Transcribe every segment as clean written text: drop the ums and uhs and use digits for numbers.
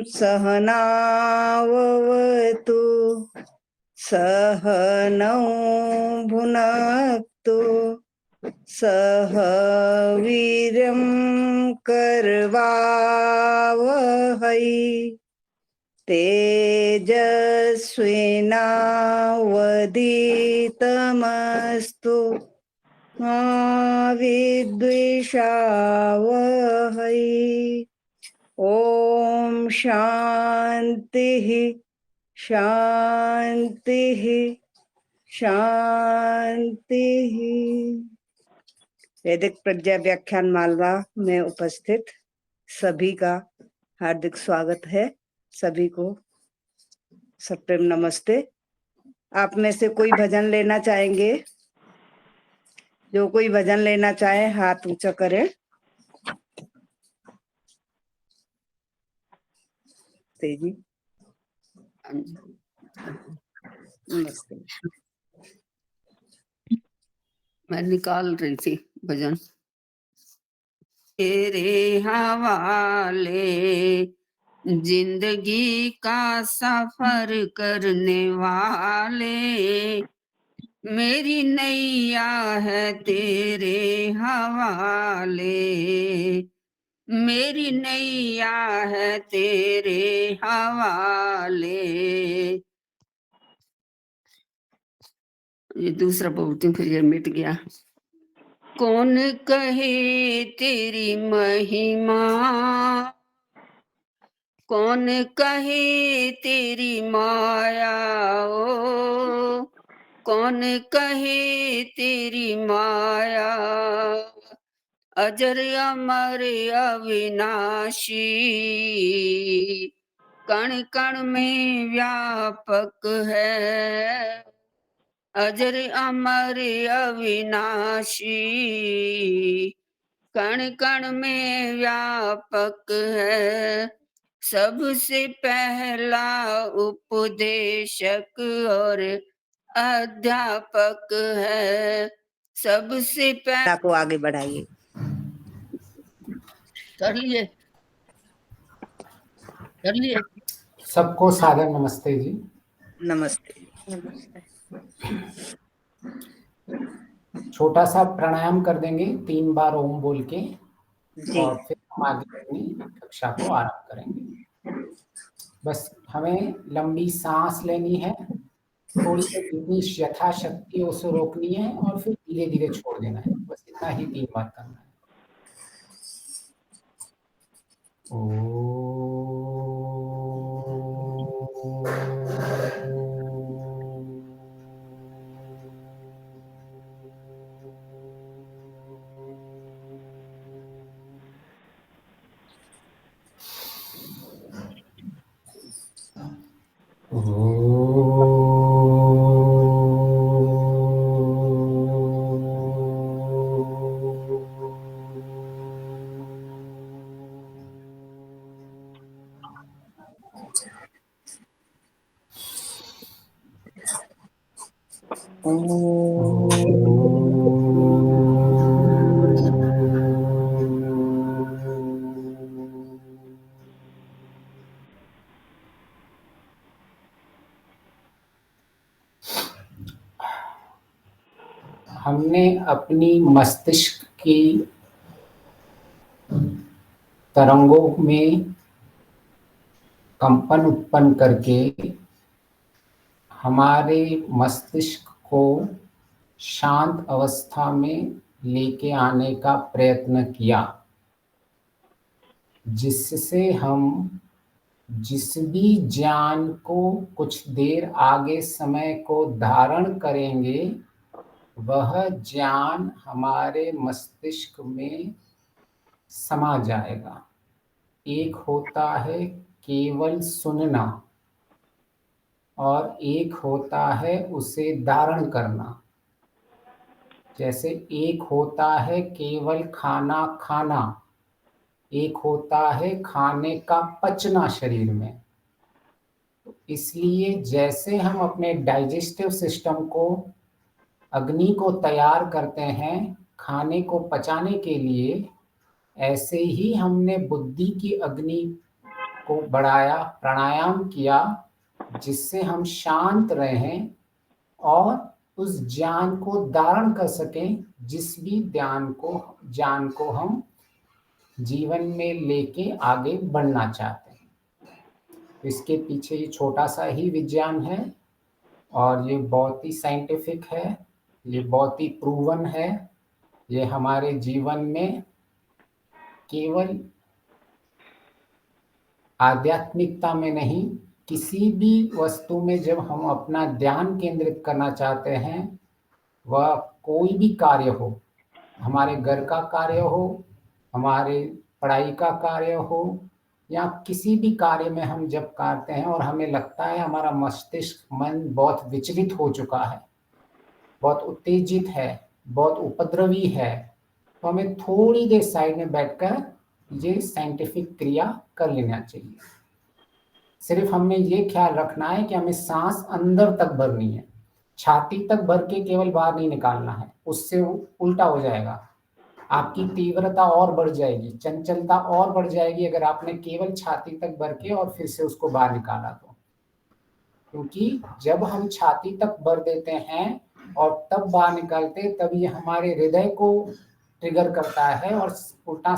सहनाववतु सहनौ भुनक्तु सह वीर्यं करवावहै तेजस्विनावधीतमस्तु मा विद्विषावहै। ओम शांतिः शांतिः शांतिः। वैदिक प्रज्ञा व्याख्यान माला में उपस्थित सभी का हार्दिक स्वागत है। सभी को सप्रेम नमस्ते। आप में से कोई भजन लेना चाहेंगे? जो कोई भजन लेना चाहे हाथ ऊंचा करें। तेजी नमस्ते। मैं निकाल रही थी भजन। तेरे हवाले जिंदगी का सफर करने वाले, मेरी नैया है तेरे हवाले, मेरी नैया है तेरे हवाले। ये दूसरा बोलती हूँ, फिर ये मिट गया। कौन कहे तेरी महिमा, कौन कहे तेरी माया, ओ कौन कहे तेरी माया। अजर अमर अविनाशी, कण कण में व्यापक है। अजर अमर अविनाशी, कण कण में व्यापक है। सबसे पहला उपदेशक और अध्यापक है। सबसे पहला को आगे बढ़ाइए। कर लिए कर लिए। सबको सादर नमस्ते जी। नमस्ते। छोटा सा प्राणायाम कर देंगे 3 बार ओम बोल के, जी। और फिर हम आगे अपनी कक्षा को आरंभ करेंगे। बस हमें लंबी सांस लेनी है, थोड़ी जितनी यथाशक्ति उसे रोकनी है और फिर धीरे धीरे छोड़ देना है। बस इतना ही 3 बार करना है। हमने अपनी मस्तिष्क की तरंगों में कंपन उत्पन्न करके हमारे मस्तिष्क को शांत अवस्था में लेके आने का प्रयत्न किया, जिससे हम जिस भी ज्ञान को कुछ देर आगे समय को धारण करेंगे, वह ज्ञान हमारे मस्तिष्क में समा जाएगा। एक होता है केवल सुनना और एक होता है उसे धारण करना। जैसे एक होता है केवल खाना खाना, एक होता है खाने का पचना शरीर में। इसलिए जैसे हम अपने डाइजेस्टिव सिस्टम को, अग्नि को तैयार करते हैं खाने को पचाने के लिए, ऐसे ही हमने बुद्धि की अग्नि को बढ़ाया, प्राणायाम किया, जिससे हम शांत रहें और उस ज्ञान को धारण कर सकें, जिस भी ज्ञान को हम जीवन में लेके आगे बढ़ना चाहते हैं। इसके पीछे ये छोटा सा ही विज्ञान है और ये बहुत ही साइंटिफिक है, ये बहुत ही प्रूवन है। ये हमारे जीवन में केवल आध्यात्मिकता में नहीं, किसी भी वस्तु में जब हम अपना ध्यान केंद्रित करना चाहते हैं, वह कोई भी कार्य हो, हमारे घर का कार्य हो, हमारे पढ़ाई का कार्य हो, या किसी भी कार्य में हम जब करते हैं और हमें लगता है हमारा मस्तिष्क मन बहुत विचलित हो चुका है, बहुत उत्तेजित है, बहुत उपद्रवी है, तो हमें थोड़ी देर साइड में बैठकर ये साइंटिफिक क्रिया कर लेना चाहिए। सिर्फ हमें ये ख्याल रखना है कि हमें सांस अंदर तक भरनी है, छाती तक भर के केवल बाहर नहीं निकालना है, उससे उल्टा हो जाएगा। आपकी तीव्रता और बढ़ जाएगी, चंचलता और बढ़ जाएगी अगर आपने केवल छाती तक भर के और फिर से उसको बाहर निकाला तो। क्योंकि जब हम छाती तक भर देते हैं और तब बाहर निकालते हैं, तब ये हमारे हृदय को ट्रिगर करता है और उल्टा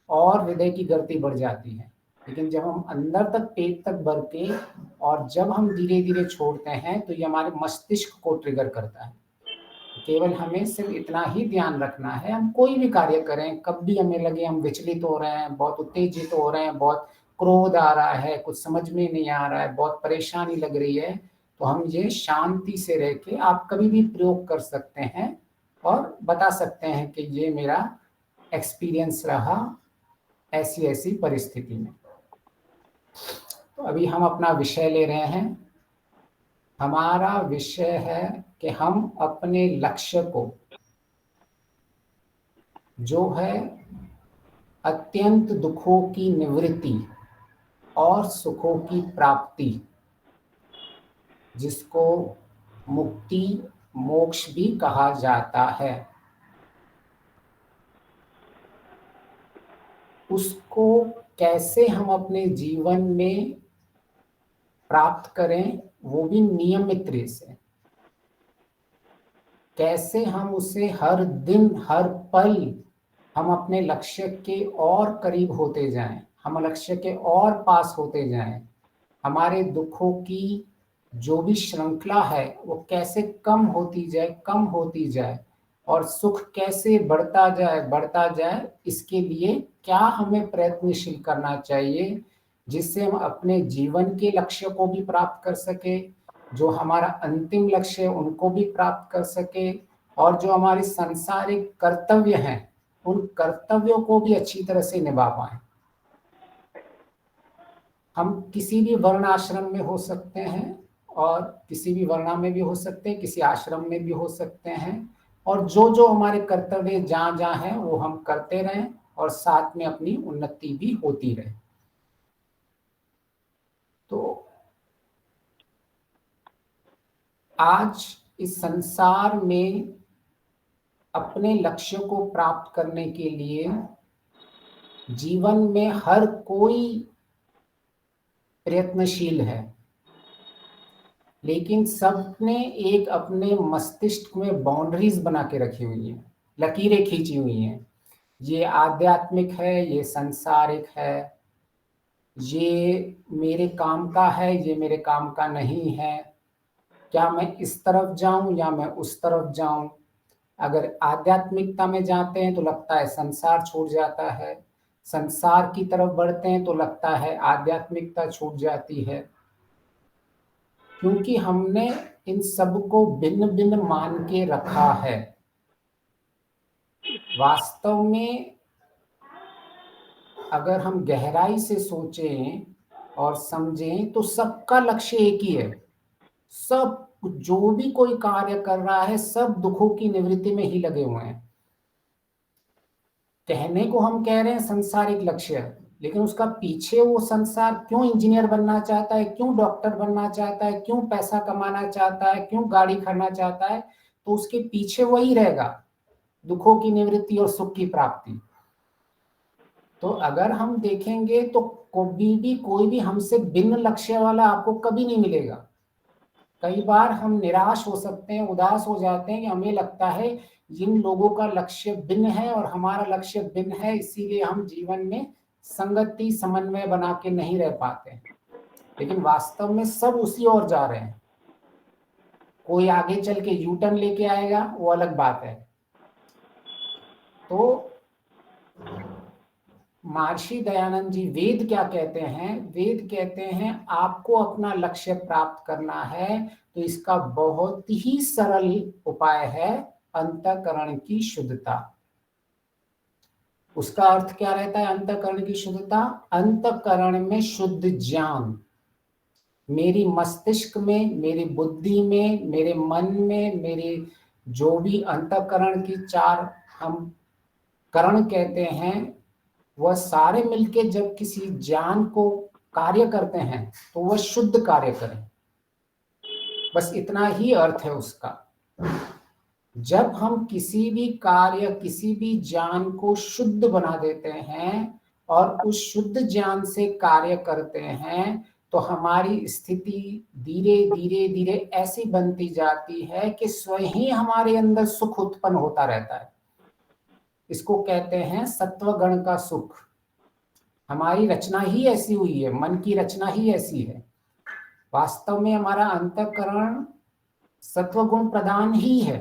और हृदय की गति बढ़ जाती है। लेकिन जब हम अंदर तक, पेट तक भर के और जब हम धीरे धीरे छोड़ते हैं, तो ये हमारे मस्तिष्क को ट्रिगर करता है। केवल हमें सिर्फ इतना ही ध्यान रखना है, हम कोई भी कार्य करें, कब भी हमें लगे हम विचलित हो रहे हैं, बहुत उत्तेजित हो रहे हैं, बहुत क्रोध आ रहा है, कुछ समझ में नहीं आ रहा है, बहुत परेशानी लग रही है, तो हम ये शांति से रह के आप कभी भी प्रयोग कर सकते हैं और बता सकते हैं कि ये मेरा एक्सपीरियंस रहा ऐसी ऐसी परिस्थिति में। तो अभी हम अपना विषय ले रहे हैं। हमारा विषय है कि हम अपने लक्ष्य को, जो है अत्यंत दुखों की निवृत्ति और सुखों की प्राप्ति, जिसको मुक्ति मोक्ष भी कहा जाता है, उसको कैसे हम अपने जीवन में प्राप्त करें, वो भी नियमित रूप से। कैसे हम उसे हर दिन हर पल हम अपने लक्ष्य के और करीब होते जाएं, हम लक्ष्य के और पास होते जाएं, हमारे दुखों की जो भी श्रृंखला है वो कैसे कम होती जाए और सुख कैसे बढ़ता जाए, इसके लिए क्या हमें प्रयत्नशील करना चाहिए, जिससे हम अपने जीवन के लक्ष्य को भी प्राप्त कर सके, जो हमारा अंतिम लक्ष्य है उनको भी प्राप्त कर सके, और जो हमारे सांसारिक कर्तव्य हैं उन कर्तव्यों को भी अच्छी तरह से निभा पाए। हम किसी भी वर्ण आश्रम में हो सकते हैं और किसी भी वर्णा में भी हो सकते हैं, किसी आश्रम में भी हो सकते हैं, और जो हमारे कर्तव्य जहाँ जहाँ हैं वो हम करते रहें और साथ में अपनी उन्नति भी होती रहे। तो आज इस संसार में अपने लक्ष्य को प्राप्त करने के लिए जीवन में हर कोई प्रयत्नशील है, लेकिन सबने एक अपने मस्तिष्क में बाउंड्रीज बना के रखी हुई हैं, लकीरें खींची हुई हैं। ये आध्यात्मिक है, ये सांसारिक है, ये मेरे काम का है, ये मेरे काम का नहीं है, क्या मैं इस तरफ जाऊं या मैं उस तरफ जाऊं। अगर आध्यात्मिकता में जाते हैं तो लगता है संसार छूट जाता है, संसार की तरफ बढ़ते हैं तो लगता है आध्यात्मिकता छूट जाती है, क्योंकि हमने इन सब को भिन्न भिन्न मान के रखा है। वास्तव में अगर हम गहराई से सोचें और समझें तो सबका लक्ष्य एक ही है। सब जो भी कोई कार्य कर रहा है, सब दुखों की निवृत्ति में ही लगे हुए हैं। कहने को हम कह रहे हैं संसारिक लक्ष्य, लेकिन उसका पीछे वो संसार क्यों इंजीनियर बनना चाहता है, क्यों डॉक्टर बनना चाहता है, क्यों पैसा कमाना चाहता है, क्यों गाड़ी खरीदना चाहता है, तो उसके पीछे वही रहेगा, दुखों की निवृत्ति और सुख की प्राप्ति। तो अगर हम देखेंगे तो कोई भी हमसे भिन्न लक्ष्य वाला आपको कभी नहीं मिलेगा। कई बार हम निराश हो सकते हैं, उदास हो जाते हैं कि हमें लगता है इन लोगों का लक्ष्य भिन्न है और हमारा लक्ष्य भिन्न है, इसीलिए हम जीवन में संगति समन्वय बना के नहीं रह पाते हैं। लेकिन वास्तव में सब उसी ओर जा रहे हैं। कोई आगे चल के यू टर्न लेके आएगा, वो अलग बात है। तो महर्षि दयानंद जी वेद क्या कहते हैं? वेद कहते हैं आपको अपना लक्ष्य प्राप्त करना है तो इसका बहुत ही सरल उपाय है अंतःकरण की शुद्धता। उसका अर्थ क्या रहता है अंतःकरण की शुद्धता? अंतःकरण में शुद्ध ज्ञान, मेरी मस्तिष्क में, मेरी बुद्धि में, मेरे मन में, मेरे जो भी अंतःकरण की चार हम करण कहते हैं, वह सारे मिलके जब किसी ज्ञान को कार्य करते हैं तो वह शुद्ध कार्य करें। बस इतना ही अर्थ है उसका। जब हम किसी भी कार्य, किसी भी ज्ञान को शुद्ध बना देते हैं और उस शुद्ध ज्ञान से कार्य करते हैं तो हमारी स्थिति धीरे धीरे धीरे ऐसी बनती जाती है कि स्वयं ही हमारे अंदर सुख उत्पन्न होता रहता है। इसको कहते हैं सत्वगण का सुख। हमारी रचना ही ऐसी हुई है, मन की रचना ही ऐसी है। वास्तव में हमारा अंतःकरण सत्वगुण प्रधान ही है,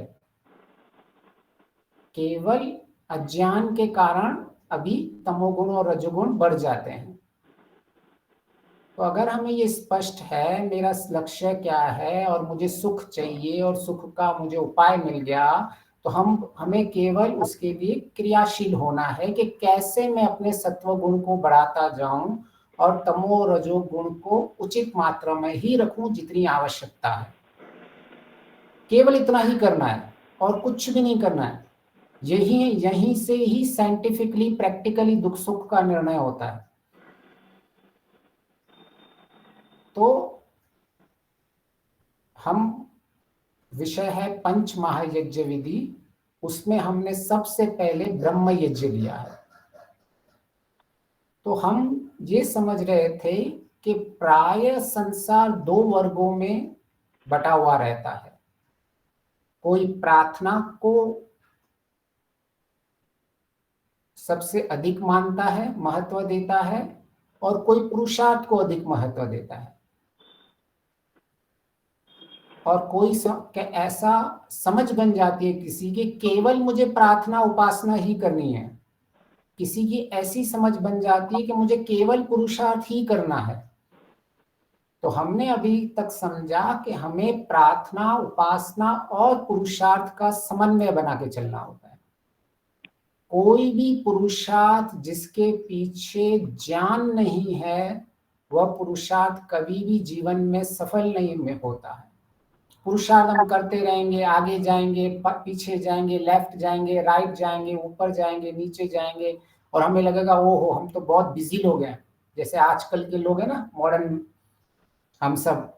केवल अज्ञान के कारण अभी तमोगुण और रजोगुण बढ़ जाते हैं। तो अगर हमें ये स्पष्ट है मेरा लक्ष्य क्या है और मुझे सुख चाहिए और सुख का मुझे उपाय मिल गया, तो हमें केवल उसके लिए क्रियाशील होना है कि कैसे मैं अपने सत्व गुण को बढ़ाता जाऊं और तमो रजो गुण को उचित मात्रा में ही रखूं जितनी आवश्यकता है। केवल इतना ही करना है और कुछ भी नहीं करना है। यहीं से ही साइंटिफिकली प्रैक्टिकली दुख सुख का निर्णय होता है। तो हम विषय है पंच महायज्ञ विधि, उसमें हमने सबसे पहले ब्रह्म यज्ञ लिया है। तो हम ये समझ रहे थे कि प्राय संसार दो वर्गों में बटा हुआ रहता है। कोई प्रार्थना को सबसे अधिक मानता है, महत्व देता है, और कोई पुरुषार्थ को अधिक महत्व देता है। और कोई ऐसा समझ बन जाती है किसी की केवल मुझे प्रार्थना उपासना ही करनी है। किसी की ऐसी समझ बन जाती है कि मुझे केवल पुरुषार्थ ही करना है। तो हमने अभी तक समझा कि हमें प्रार्थना, उपासना और पुरुषार्थ का समन्वय बना के चलना होता है। कोई भी पुरुषार्थ जिसके पीछे ज्ञान नहीं है, वह पुरुषार्थ कभी भी जीवन में सफल नहीं होता है। पुरुषार्थ हम करते रहेंगे, आगे जाएंगे, पीछे जाएंगे, लेफ्ट जाएंगे, राइट जाएंगे, ऊपर जाएंगे, नीचे जाएंगे, और हमें लगेगा ओहो हम तो बहुत बिजी लोग हैं। जैसे आजकल के लोग हैं ना, मॉडर्न, हम सब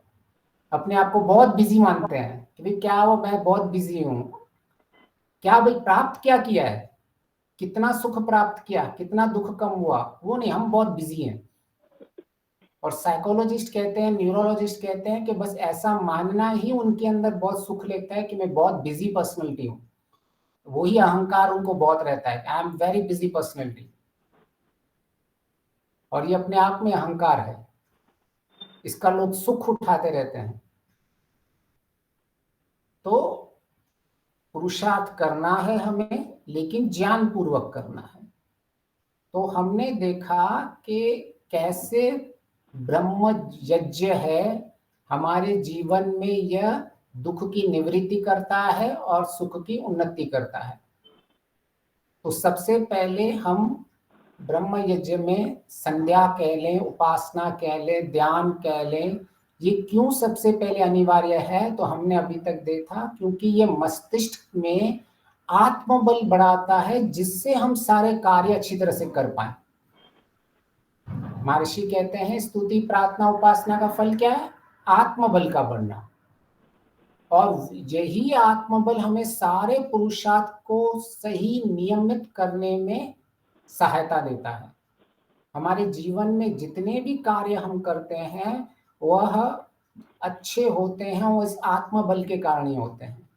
अपने आप को बहुत बिजी मानते हैं कि भाई क्या वो मैं बहुत बिजी हूँ। क्या भाई प्राप्त क्या किया है, कितना सुख प्राप्त किया, कितना दुख कम हुआ, वो नहीं, हम बहुत बिजी हैं। और साइकोलॉजिस्ट कहते हैं, न्यूरोलॉजिस्ट कहते हैं कि बस ऐसा मानना ही उनके अंदर बहुत सुख लेता है कि मैं बहुत बिजी पर्सनैलिटी हूँ। वही अहंकार उनको बहुत रहता है, I am very busy personality, और ये अपने आप में अहंकार है। इसका लोग सुख उठाते रहते हैं। तो पुरुषार्थ करना है हमें, लेकिन ज्ञान पूर्वक करना है। तो हमने देखा कि कैसे ब्रह्म यज्ञ है हमारे जीवन में, यह दुख की निवृत्ति करता है और सुख की उन्नति करता है। तो सबसे पहले हम ब्रह्म यज्ञ में संध्या कह लें, उपासना कह लें, ध्यान कह लें, ये क्यों सबसे पहले अनिवार्य है? तो हमने अभी तक देखा क्योंकि ये मस्तिष्क में आत्मबल बढ़ाता है, जिससे हम सारे कार्य अच्छी तरह से कर पाए। महर्षि कहते हैं स्तुति, प्रार्थना, उपासना का फल क्या है? आत्मबल का बढ़ना। और यही आत्मबल हमें सारे पुरुषार्थ को सही नियमित करने में सहायता देता है। हमारे जीवन में जितने भी कार्य हम करते हैं वह अच्छे होते हैं, वो इस आत्मबल के कारण ही होते हैं।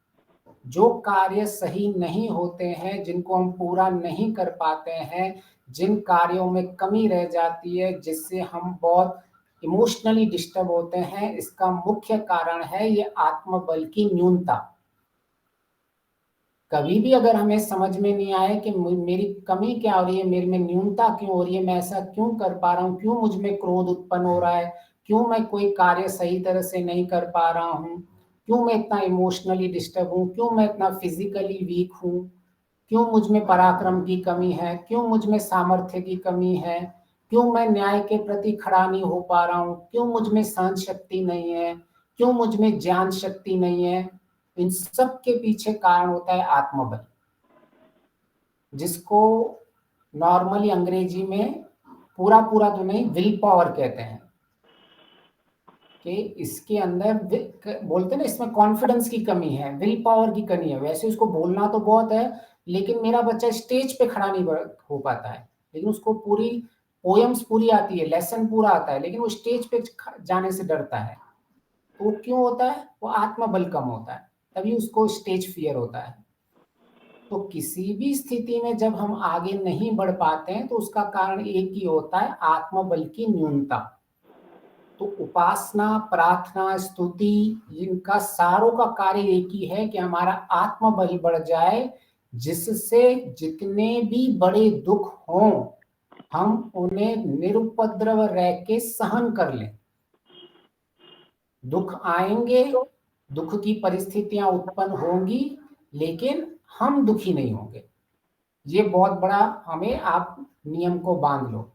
जो कार्य सही नहीं होते हैं, जिनको हम पूरा नहीं कर पाते हैं, जिन कार्यों में कमी रह जाती है, जिससे हम बहुत इमोशनली डिस्टर्ब होते हैं, इसका मुख्य कारण है ये आत्मबल की न्यूनता। कभी भी अगर हमें समझ में नहीं आए कि मेरी कमी क्या हो रही है, मेरे में न्यूनता क्यों हो रही है, मैं ऐसा क्यों कर पा रहा हूँ, क्यों मुझ में क्रोध उत्पन्न हो रहा है, क्यों मैं कोई कार्य सही तरह से नहीं कर पा रहा हूँ, क्यों मैं इतना इमोशनली डिस्टर्ब हूँ, क्यों मैं इतना फिजिकली वीक हूँ, क्यों मुझ में पराक्रम की कमी है, क्यों मुझ में सामर्थ्य की कमी है, क्यों मैं न्याय के प्रति खड़ा नहीं हो पा रहा हूँ, क्यों मुझ में सहन शक्ति नहीं है, क्यों मुझ में ज्ञान शक्ति नहीं है। इन सब के पीछे कारण होता है आत्मबल, जिसको नॉर्मली अंग्रेजी में पूरा पूरा तो नहीं, विल पावर कहते हैं। कि इसके अंदर बोलते हैं ना, इसमें कॉन्फिडेंस की कमी है, विल पावर की कमी है। वैसे उसको बोलना तो बहुत है, लेकिन मेरा बच्चा स्टेज पे खड़ा नहीं हो पाता है, लेकिन उसको पूरी पोएम्स पूरी आती है, लेसन पूरा आता है, लेकिन वो स्टेज पे जाने से डरता है। तो वो क्यों होता है? वो आत्मबल कम होता है, तभी उसको स्टेज फियर होता है। तो किसी भी स्थिति में जब हम आगे नहीं बढ़ पाते हैं तो उसका कारण एक ही होता है, आत्मबल की न्यूनता। तो उपासना, प्रार्थना, स्तुति, इनका सारों का कार्य एक ही है कि हमारा आत्मबल बढ़ जाए, जिससे जितने भी बड़े दुख हों हम उन्हें निरुपद्रव रह के सहन कर लें। दुख आएंगे, दुख की परिस्थितियां उत्पन्न होंगी, लेकिन हम दुखी नहीं होंगे। ये बहुत बड़ा हमें आप नियम को बांध लो।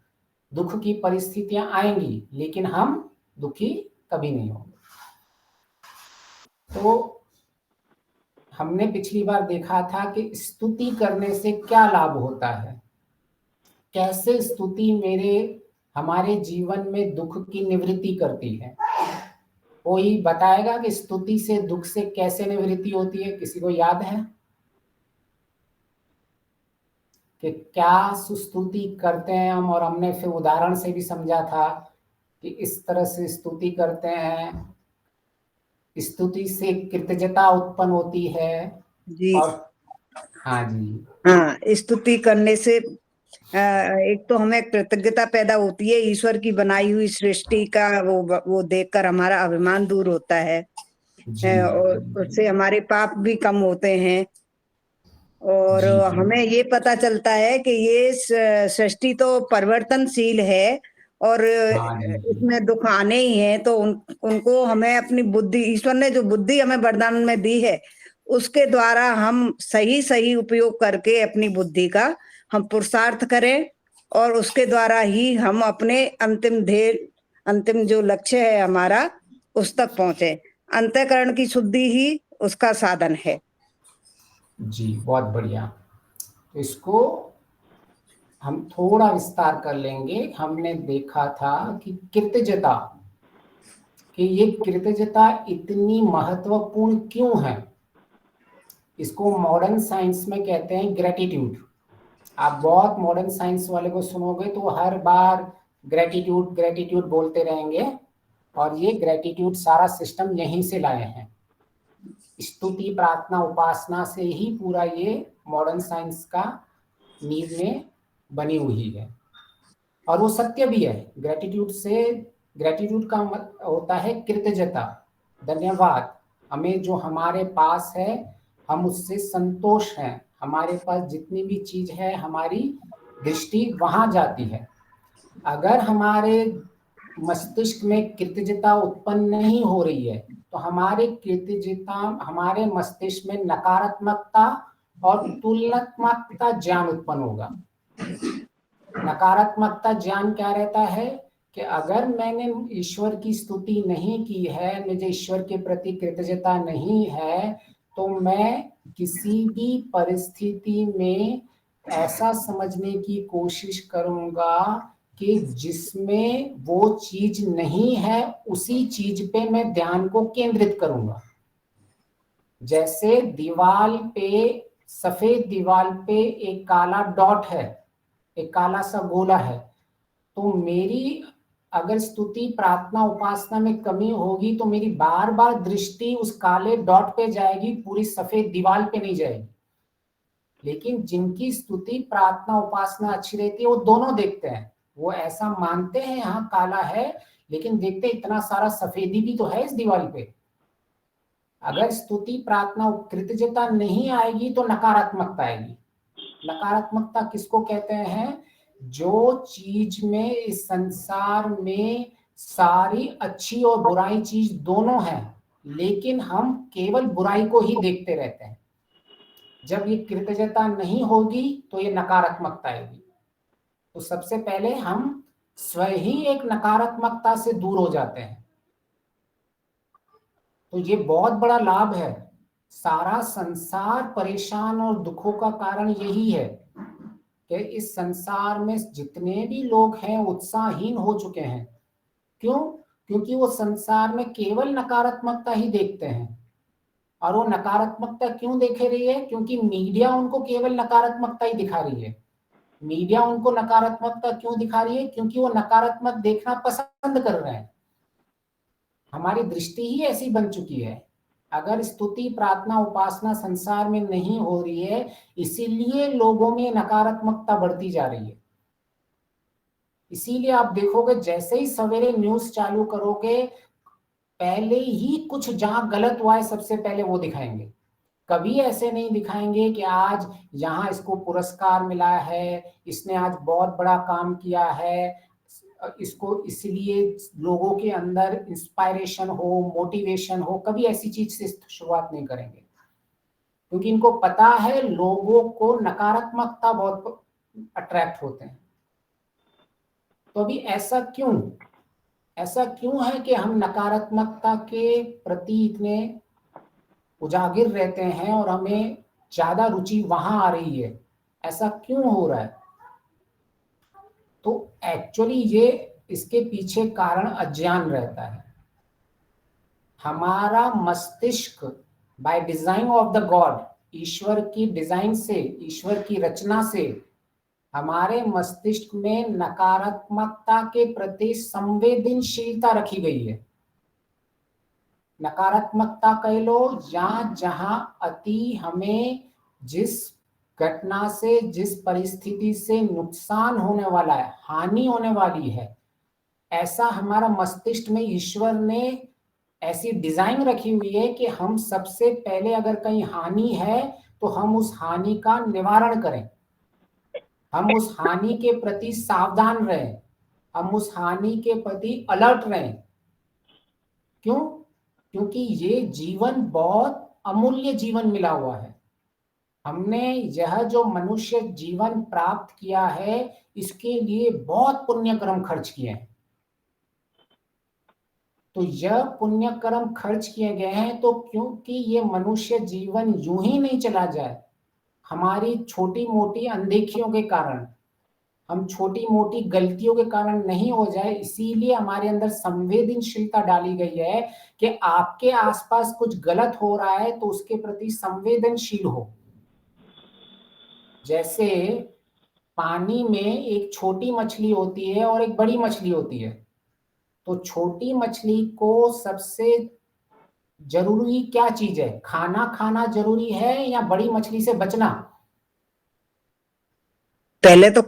दुख की परिस्थितियां आएंगी, लेकिन हम दुखी कभी नहीं होंगे। तो हमने पिछली बार देखा था कि स्तुति करने से क्या लाभ होता है, कैसे स्तुति हमारे जीवन में दुख की निवृत्ति करती है। कोई बताएगा कि स्तुति से दुख से कैसे निवृत्ति होती है? किसी को याद है कि क्या स्तुति करते हैं हम? और हमने फिर उदाहरण से भी समझा था कि इस तरह से स्तुति करते हैं, स्तुति से कृतज्ञता उत्पन्न होती है। जी और हाँ जी, हाँ, स्तुति करने से एक तो हमें कृतज्ञता पैदा होती है, ईश्वर की बनाई हुई सृष्टि का वो देखकर हमारा अभिमान दूर होता है, जी और उससे हमारे पाप भी कम होते हैं। और जी हमें ये पता चलता है कि ये सृष्टि तो परिवर्तनशील है, और हाँ जी इसमें दुख आने ही है। तो उनको हमें अपनी बुद्धि, ईश्वर ने जो बुद्धि हमें वरदान में दी है, उसके द्वारा हम सही सही उपयोग करके अपनी बुद्धि का हम पुरुषार्थ करें, और उसके द्वारा ही हम अपने अंतिम ध्येय, अंतिम जो लक्ष्य है हमारा, उस तक पहुंचे। अंतःकरण की शुद्धि ही उसका साधन है। जी, बहुत बढ़िया। तो इसको हम थोड़ा विस्तार कर लेंगे। हमने देखा था कि कृतज्ञता, कि ये कृतज्ञता इतनी महत्वपूर्ण क्यों है। इसको मॉडर्न साइंस में कहते हैं ग्रेटिट्यूड। आप बहुत मॉडर्न साइंस वाले को सुनोगे तो हर बार ग्रेटिट्यूड ग्रेटिट्यूड बोलते रहेंगे, और ये ग्रेटिट्यूड सारा सिस्टम यहीं से लाए हैं। स्तुति, प्रार्थना, उपासना से ही पूरा ये मॉडर्न साइंस का नींव में बनी हुई है। और वो सत्य भी है। ग्रेटिट्यूड का होता है कृतज्ञता, धन्यवाद। हमें जो हमारे पास है हम उससे संतोष हैं, हमारे पास जितनी भी चीज है हमारी दृष्टि वहां जाती है। अगर हमारे मस्तिष्क में कृतज्ञता उत्पन्न नहीं हो रही है तो हमारे मस्तिष्क में नकारात्मकता और तुलनात्मकता ज्ञान उत्पन्न होगा। नकारात्मकता ज्ञान क्या रहता है कि अगर मैंने ईश्वर की स्तुति नहीं की है, मुझे ईश्वर के प्रति कृतज्ञता नहीं है, तो मैं किसी भी परिस्थिति में ऐसा समझने की कोशिश करूंगा कि जिसमें वो चीज नहीं है उसी चीज पे मैं ध्यान को केंद्रित करूंगा। जैसे दीवाल पे, सफेद दीवाल पे एक काला डॉट है, एक काला सा गोला है, तो मेरी अगर स्तुति प्रार्थना उपासना में कमी होगी तो मेरी बार बार दृष्टि उस काले डॉट पे जाएगी, पूरी सफेद दीवार पे नहीं जाएगी। लेकिन जिनकी स्तुति प्रार्थना उपासना अच्छी रहती है वो दोनों देखते हैं, वो ऐसा मानते हैं यहाँ काला है लेकिन देखते इतना सारा सफेदी भी तो है इस दीवार पे। अगर स्तुति प्रार्थना कृतज्ञता नहीं आएगी तो नकारात्मकता आएगी। नकारात्मकता किसको कहते हैं? जो चीज में इस संसार में सारी अच्छी और बुराई चीज दोनों है, लेकिन हम केवल बुराई को ही देखते रहते हैं। जब ये कृतज्ञता नहीं होगी तो ये नकारात्मकता आएगी। तो सबसे पहले हम स्वयं ही एक नकारात्मकता से दूर हो जाते हैं। तो ये बहुत बड़ा लाभ है। सारा संसार परेशान और दुखों का कारण यही है कि इस संसार में जितने भी लोग हैं उत्साहहीन हो चुके हैं। क्यों? क्योंकि वो संसार में केवल नकारात्मकता ही देखते हैं। और वो नकारात्मकता क्यों देख रही है? क्योंकि मीडिया उनको केवल नकारात्मकता ही दिखा रही है। मीडिया उनको नकारात्मकता क्यों दिखा रही है? क्योंकि वो नकारात्मक देखना पसंद कर रहे हैं। हमारी दृष्टि ही ऐसी बन चुकी है। अगर स्तुति प्रार्थना उपासना संसार में नहीं हो रही है, इसीलिए लोगों में नकारात्मकता बढ़ती जा रही है। इसीलिए आप देखोगे जैसे ही सवेरे न्यूज चालू करोगे, पहले ही कुछ जहां गलत हुआ है सबसे पहले वो दिखाएंगे। कभी ऐसे नहीं दिखाएंगे कि आज यहाँ इसको पुरस्कार मिला है, इसने आज बहुत बड़ा काम किया है, इसको इसलिए लोगों के अंदर इंस्पायरेशन हो, मोटिवेशन हो। कभी ऐसी चीज से शुरुआत नहीं करेंगे, क्योंकि इनको पता है लोगों को नकारात्मकता बहुत अट्रैक्ट होते हैं। तो अभी ऐसा क्यों है कि हम नकारात्मकता के प्रति इतने उजागर रहते हैं और हमें ज्यादा रुचि वहां आ रही है? ऐसा क्यों हो रहा है? तो एक्चुअली ये इसके पीछे कारण अज्ञान रहता है। हमारा मस्तिष्क by design of the God, ईश्वर की डिजाइन से, ईश्वर की रचना से हमारे मस्तिष्क में नकारात्मकता के प्रति संवेदनशीलता रखी गई है। नकारात्मकता कह लो, जहां अति हमें जिस घटना से, जिस परिस्थिति से नुकसान होने वाला है, हानि होने वाली है, ऐसा हमारा मस्तिष्क में ईश्वर ने ऐसी डिजाइन रखी हुई है कि हम सबसे पहले अगर कहीं हानि है तो हम उस हानि का निवारण करें, हम उस हानि के प्रति सावधान रहें, हम उस हानि के प्रति अलर्ट रहें। क्यों? क्योंकि ये जीवन बहुत अमूल्य जीवन मिला हुआ है। हमने यह जो मनुष्य जीवन प्राप्त किया है, इसके लिए बहुत पुण्य कर्म खर्च किए हैं। तो यह पुण्य कर्म खर्च किए गए हैं तो क्योंकि ये मनुष्य जीवन यूं ही नहीं चला जाए, हमारी छोटी मोटी अनदेखियों के कारण, हम छोटी मोटी गलतियों के कारण नहीं हो जाए, इसीलिए हमारे अंदर संवेदनशीलता डाली गई है कि आपके आसपास कुछ गलत हो रहा है तो उसके प्रति संवेदनशील हो। जैसे पानी में एक छोटी मछली होती है और एक बड़ी मछली होती है, तो छोटी मछली को सबसे जरूरी क्या चीज है? खाना जरूरी है या बड़ी मछली से बचना? पहले तो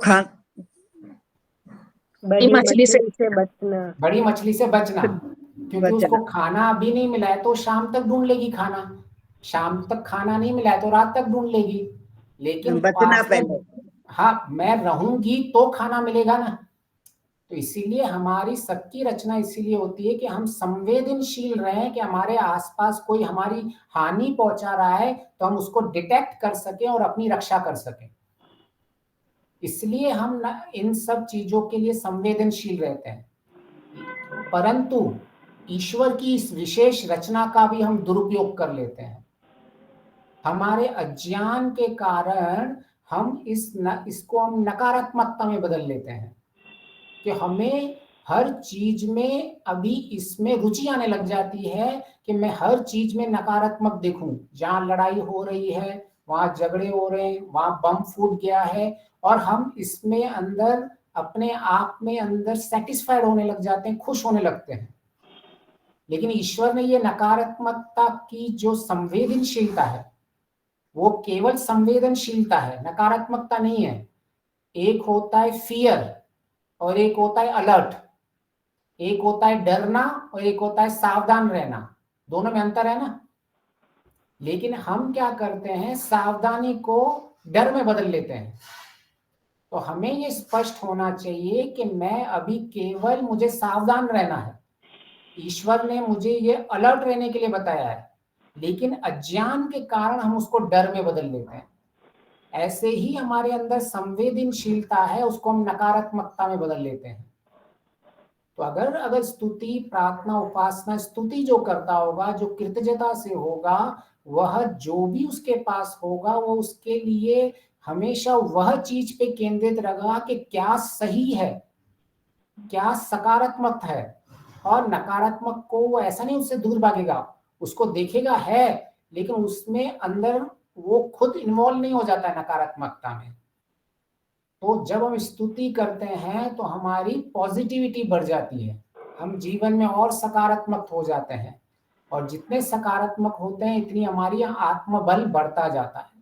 बड़ी मछली से बचना। बड़ी मछली से बचना, क्योंकि उसको खाना अभी नहीं मिला है तो शाम तक ढूंढ लेगी खाना, शाम तक खाना नहीं मिला है तो रात तक ढूंढ लेगी। लेकिन बचना पहले। हाँ, मैं रहूंगी तो खाना मिलेगा ना। तो इसीलिए हमारी सबकी रचना इसीलिए होती है कि हम संवेदनशील रहें कि हमारे आसपास कोई हमारी हानि पहुंचा रहा है तो हम उसको डिटेक्ट कर सकें और अपनी रक्षा कर सकें। इसलिए हम इन सब चीजों के लिए संवेदनशील रहते हैं। परंतु ईश्वर की इस विशेष रचना का भी हम दुरुपयोग कर लेते हैं। हमारे अज्ञान के कारण हम इसको हम नकारात्मकता में बदल लेते हैं कि हमें हर चीज में अभी इसमें रुचि आने लग जाती है कि मैं हर चीज में नकारात्मक देखूं। जहां लड़ाई हो रही है, वहां झगड़े हो रहे हैं, वहां बम फूट गया है, और हम इसमें अंदर अपने आप में अंदर सेटिस्फाइड होने लग जाते हैं, खुश होने लगते हैं। लेकिन ईश्वर ने ये नकारात्मकता की जो संवेदनशीलता है, वो केवल संवेदनशीलता है, नकारात्मकता नहीं है। एक होता है फियर और एक होता है अलर्ट, एक होता है डरना और एक होता है सावधान रहना, दोनों में अंतर है ना। लेकिन हम क्या करते हैं, सावधानी को डर में बदल लेते हैं। तो हमें ये स्पष्ट होना चाहिए कि मैं अभी केवल मुझे सावधान रहना है। ईश्वर ने मुझे ये अलर्ट रहने के लिए बताया है, लेकिन अज्ञान के कारण हम उसको डर में बदल लेते हैं। ऐसे ही हमारे अंदर संवेदनशीलता है, उसको हम नकारात्मकता में बदल लेते हैं। तो अगर स्तुति, प्रार्थना, उपासना, स्तुति जो करता होगा, जो कृतज्ञता से होगा, वह जो भी उसके पास होगा वो उसके लिए हमेशा वह चीज पे केंद्रित रहेगा कि क्या सही है, क्या सकारात्मक है। और नकारात्मक को वो ऐसा नहीं उससे दूर भागेगा, उसको देखेगा है, लेकिन उसमें अंदर वो खुद इन्वॉल्व नहीं हो जाता है नकारात्मकता में। तो जब हम स्तुति करते हैं तो हमारी पॉजिटिविटी बढ़ जाती है, हम जीवन में और सकारात्मक हो जाते हैं, और जितने सकारात्मक होते हैं इतनी हमारी आत्मबल बढ़ता जाता है।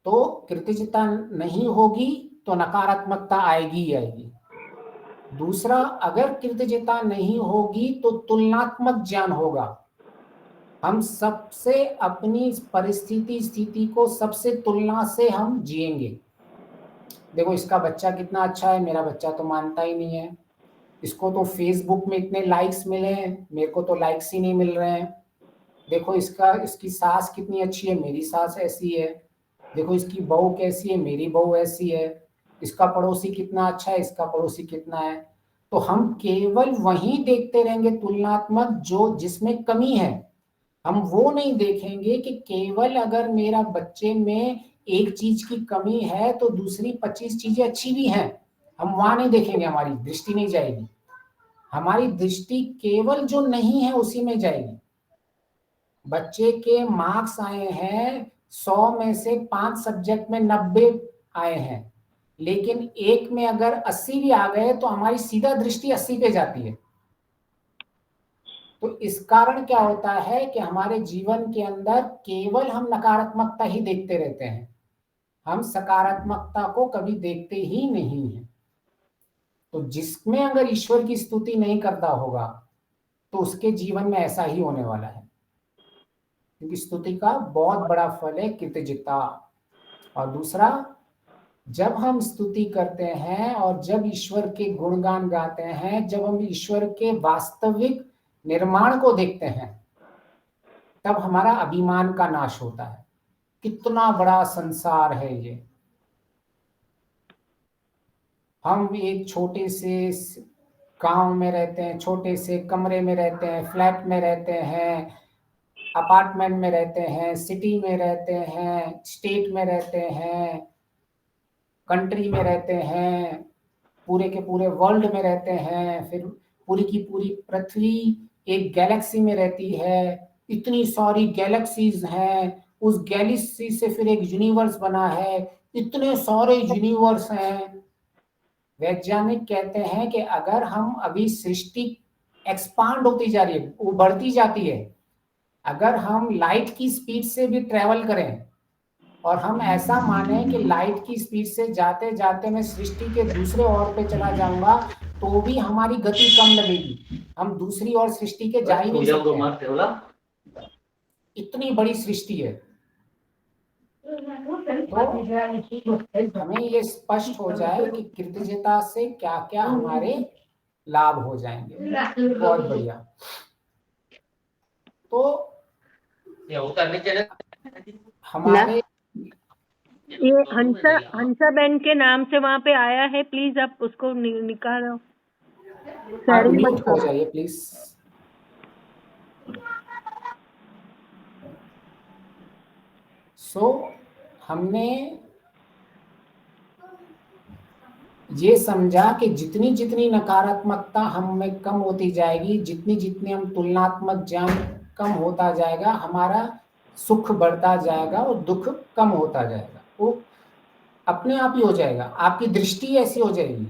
तो कृतज्ञता नहीं होगी तो नकारात्मकता आएगी ही आएगी। दूसरा, अगर कृतज्ञता नहीं होगी तो तुलनात्मक ज्ञान होगा। हम सबसे अपनी परिस्थिति स्थिति को सबसे तुलना से हम जिएंगे। देखो इसका बच्चा कितना अच्छा है, मेरा बच्चा तो मानता ही नहीं है। इसको तो फेसबुक में इतने लाइक्स मिले हैं, मेरे को तो लाइक्स ही नहीं मिल रहे हैं। देखो इसकी सास कितनी अच्छी है, मेरी सास ऐसी है। देखो इसकी बहू कैसी है, मेरी बहू ऐसी है। इसका पड़ोसी कितना अच्छा है, इसका पड़ोसी कितना है। तो हम केवल वही देखते रहेंगे तुलनात्मक, जो जिसमें कमी है। हम वो नहीं देखेंगे कि केवल अगर मेरा बच्चे में एक चीज की कमी है तो दूसरी 25 चीजें अच्छी भी हैं। हम वहां नहीं देखेंगे, हमारी दृष्टि नहीं जाएगी। हमारी दृष्टि केवल जो नहीं है उसी में जाएगी। बच्चे के मार्क्स आए हैं 100 में से 5 सब्जेक्ट में 90 आए हैं, लेकिन एक में अगर 80 भी आ गए तो हमारी सीधा दृष्टि 80 पे जाती है। तो इस कारण क्या होता है कि हमारे जीवन के अंदर केवल हम नकारात्मकता ही देखते रहते हैं, हम सकारात्मकता को कभी देखते ही नहीं हैं। तो जिसमें अगर ईश्वर की स्तुति नहीं करता होगा तो उसके जीवन में ऐसा ही होने वाला है, क्योंकि स्तुति का बहुत बड़ा फल है कृतज्ञता। और दूसरा, जब हम स्तुति करते हैं और जब ईश्वर के गुणगान गाते हैं, जब हम ईश्वर के वास्तविक निर्माण को देखते हैं, तब हमारा अभिमान का नाश होता है। कितना बड़ा संसार है ये। हम एक छोटे से गांव में रहते हैं, छोटे से कमरे में रहते हैं, फ्लैट में रहते हैं, अपार्टमेंट में रहते हैं, सिटी में रहते हैं, स्टेट में रहते हैं, कंट्री में रहते हैं, पूरे के पूरे वर्ल्ड में रहते हैं, फिर पूरी की पूरी पृथ्वी एक गैलेक्सी में रहती है। इतनी सारी गैलेक्सीज हैं, उस गैलेक्सी से फिर एक यूनिवर्स बना है, इतने सारे यूनिवर्स हैं। वैज्ञानिक कहते हैं कि अगर हम अभी सृष्टि एक्सपांड होती जा रही है, वो बढ़ती जाती है, अगर हम लाइट की स्पीड से भी ट्रेवल करें और हम ऐसा माने कि लाइट की स्पीड से जाते जाते मैं सृष्टि के दूसरे ओर पे चला जाऊंगा, तो भी हमारी गति कम लगेगी, हम दूसरी ओर सृष्टि के जा ही नहीं सकते। इतनी बड़ी सृष्टि है। तो हमें ये स्पष्ट हो जाए कि कृतज्ञता से क्या क्या हमारे लाभ हो जाएंगे। बहुत बढ़िया। तो हमारे ये हंसा बहन के नाम से वहाँ पे आया है, प्लीज आप उसको निकालो। आप म्यूट हो जाइए प्लीज। हमने ये समझा कि जितनी जितनी नकारात्मकता हम में कम होती जाएगी, जितनी जितनी हम तुलनात्मक ज्ञान कम होता जाएगा, हमारा सुख बढ़ता जाएगा और दुख कम होता जाएगा। वो अपने आप ही हो जाएगा। आपकी दृष्टि ऐसी हो जाएगी,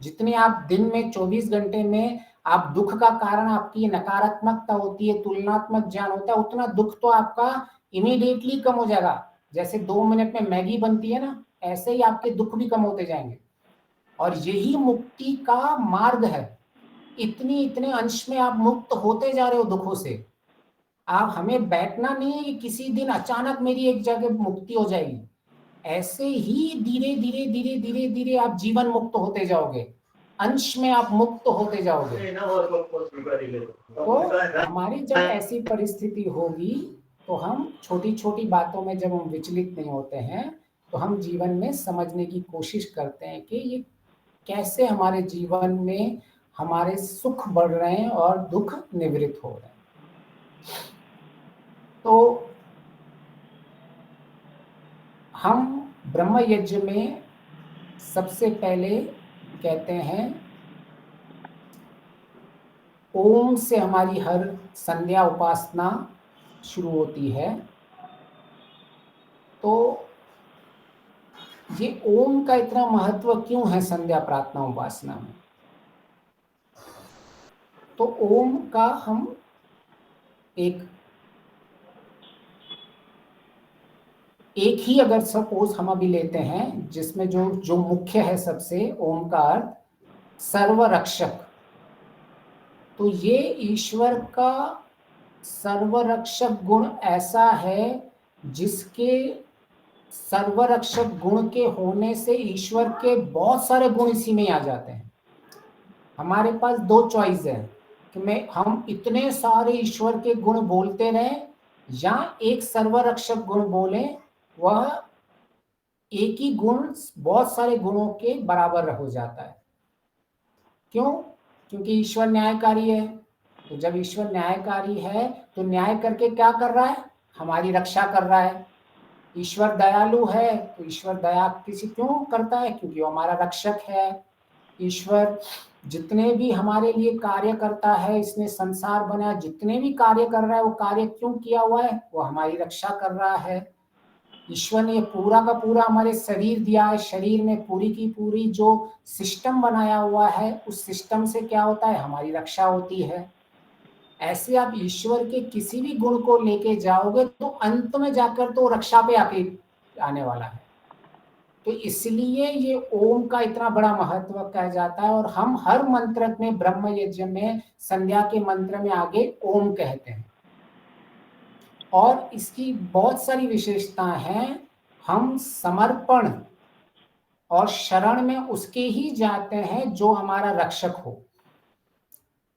जितने आप दिन में 24 घंटे में आप दुख का कारण आपकी नकारात्मकता होती है, तुलनात्मक ज्ञान होता है, उतना दुख तो आपका इमीडिएटली कम हो जाएगा। जैसे 2 मिनट में मैगी बनती है ना, ऐसे ही आपके दुख भी कम होते जाएंगे। और यही मुक्ति का मार्ग है। इतने अंश में आप मुक्त होते जा रहे हो दुखों से। आप हमें बैठना नहीं है कि किसी दिन अचानक मेरी एक जगह मुक्ति हो जाएगी। ऐसे ही धीरे धीरे धीरे धीरे धीरे आप जीवन मुक्त होते जाओगे, अंश में आप मुक्त होते जाओगे। तो हमारी जब ऐसी परिस्थिति होगी तो हम छोटी छोटी बातों में जब हम विचलित नहीं होते हैं, तो हम जीवन में समझने की कोशिश करते हैं कि ये कैसे हमारे जीवन में हमारे सुख बढ़ रहे हैं और दुख निवृत्त हो रहे हैं। तो हम ब्रह्म यज्ञ में सबसे पहले कहते हैं ओम से हमारी हर संध्या उपासना शुरू होती है। तो ये ओम का इतना महत्व क्यों है संध्या प्रार्थना उपासना में? तो ओम का हम एक ही अगर सपोज हम अभी लेते हैं, जिसमें जो मुख्य है सबसे, ओम का अर्थ सर्वरक्षक। तो ये ईश्वर का सर्वरक्षक गुण ऐसा है जिसके सर्वरक्षक गुण के होने से ईश्वर के बहुत सारे गुण इसी में आ जाते हैं। हमारे पास 2 चॉइस है कि हम इतने सारे ईश्वर के गुण बोलते रहें या एक सर्वरक्षक गुण बोलें, वह एक ही गुण बहुत सारे गुणों के बराबर हो जाता है। क्यों? क्योंकि ईश्वर न्यायकारी है। तो जब ईश्वर न्यायकारी है तो न्याय करके क्या कर रहा है? हमारी रक्षा कर रहा है। ईश्वर दयालु है तो ईश्वर दया किसी क्यों करता है? क्योंकि वो हमारा रक्षक है। ईश्वर जितने भी हमारे लिए कार्य करता है, इसने संसार बनाया, जितने भी कार्य कर रहा है वो कार्य क्यों किया हुआ है? वो हमारी रक्षा कर रहा है। ईश्वर ने ये पूरा का पूरा हमारे शरीर दिया है, शरीर में पूरी की पूरी जो सिस्टम बनाया हुआ है, उस सिस्टम से क्या होता है? हमारी रक्षा होती है। ऐसे आप ईश्वर के किसी भी गुण को लेके जाओगे तो अंत में जाकर तो रक्षा पे आके आने वाला है। तो इसलिए ये ओम का इतना बड़ा महत्व कहा जाता है। और हम हर मंत्र में, ब्रह्म यज्ञ में, संध्या के मंत्र में आगे ओम कहते हैं। और इसकी बहुत सारी विशेषताएं हैं। हम समर्पण और शरण में उसके ही जाते हैं जो हमारा रक्षक हो।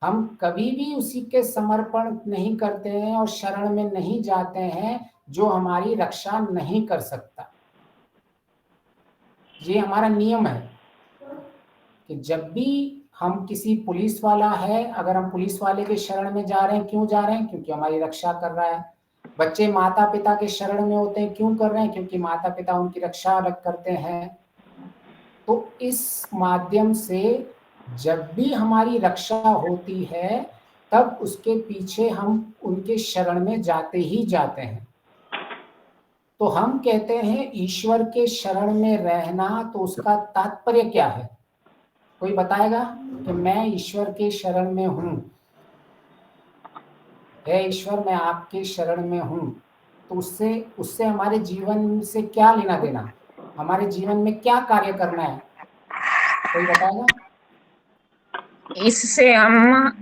हम कभी भी उसी के समर्पण नहीं करते हैं और शरण में नहीं जाते हैं जो हमारी रक्षा नहीं कर सकता। ये हमारा नियम है कि जब भी हम किसी पुलिस वाला है, अगर हम पुलिस वाले के शरण में जा रहे हैं, क्यों जा रहे हैं? क्योंकि हमारी रक्षा कर रहा है। बच्चे माता पिता के शरण में होते हैं, क्यों कर रहे हैं? क्योंकि माता पिता उनकी रक्षा करते हैं। तो इस माध्यम से जब भी हमारी रक्षा होती है, तब उसके पीछे हम उनके शरण में जाते ही जाते हैं। तो हम कहते हैं ईश्वर के शरण में रहना, तो उसका तात्पर्य क्या है? कोई बताएगा कि मैं ईश्वर के शरण में हूं, हे ईश्वर मैं आपके शरण में हूं, तो उससे हमारे जीवन से क्या लेना देना? हमारे जीवन में क्या कार्य करना है? कोई बताएगा? इससे हम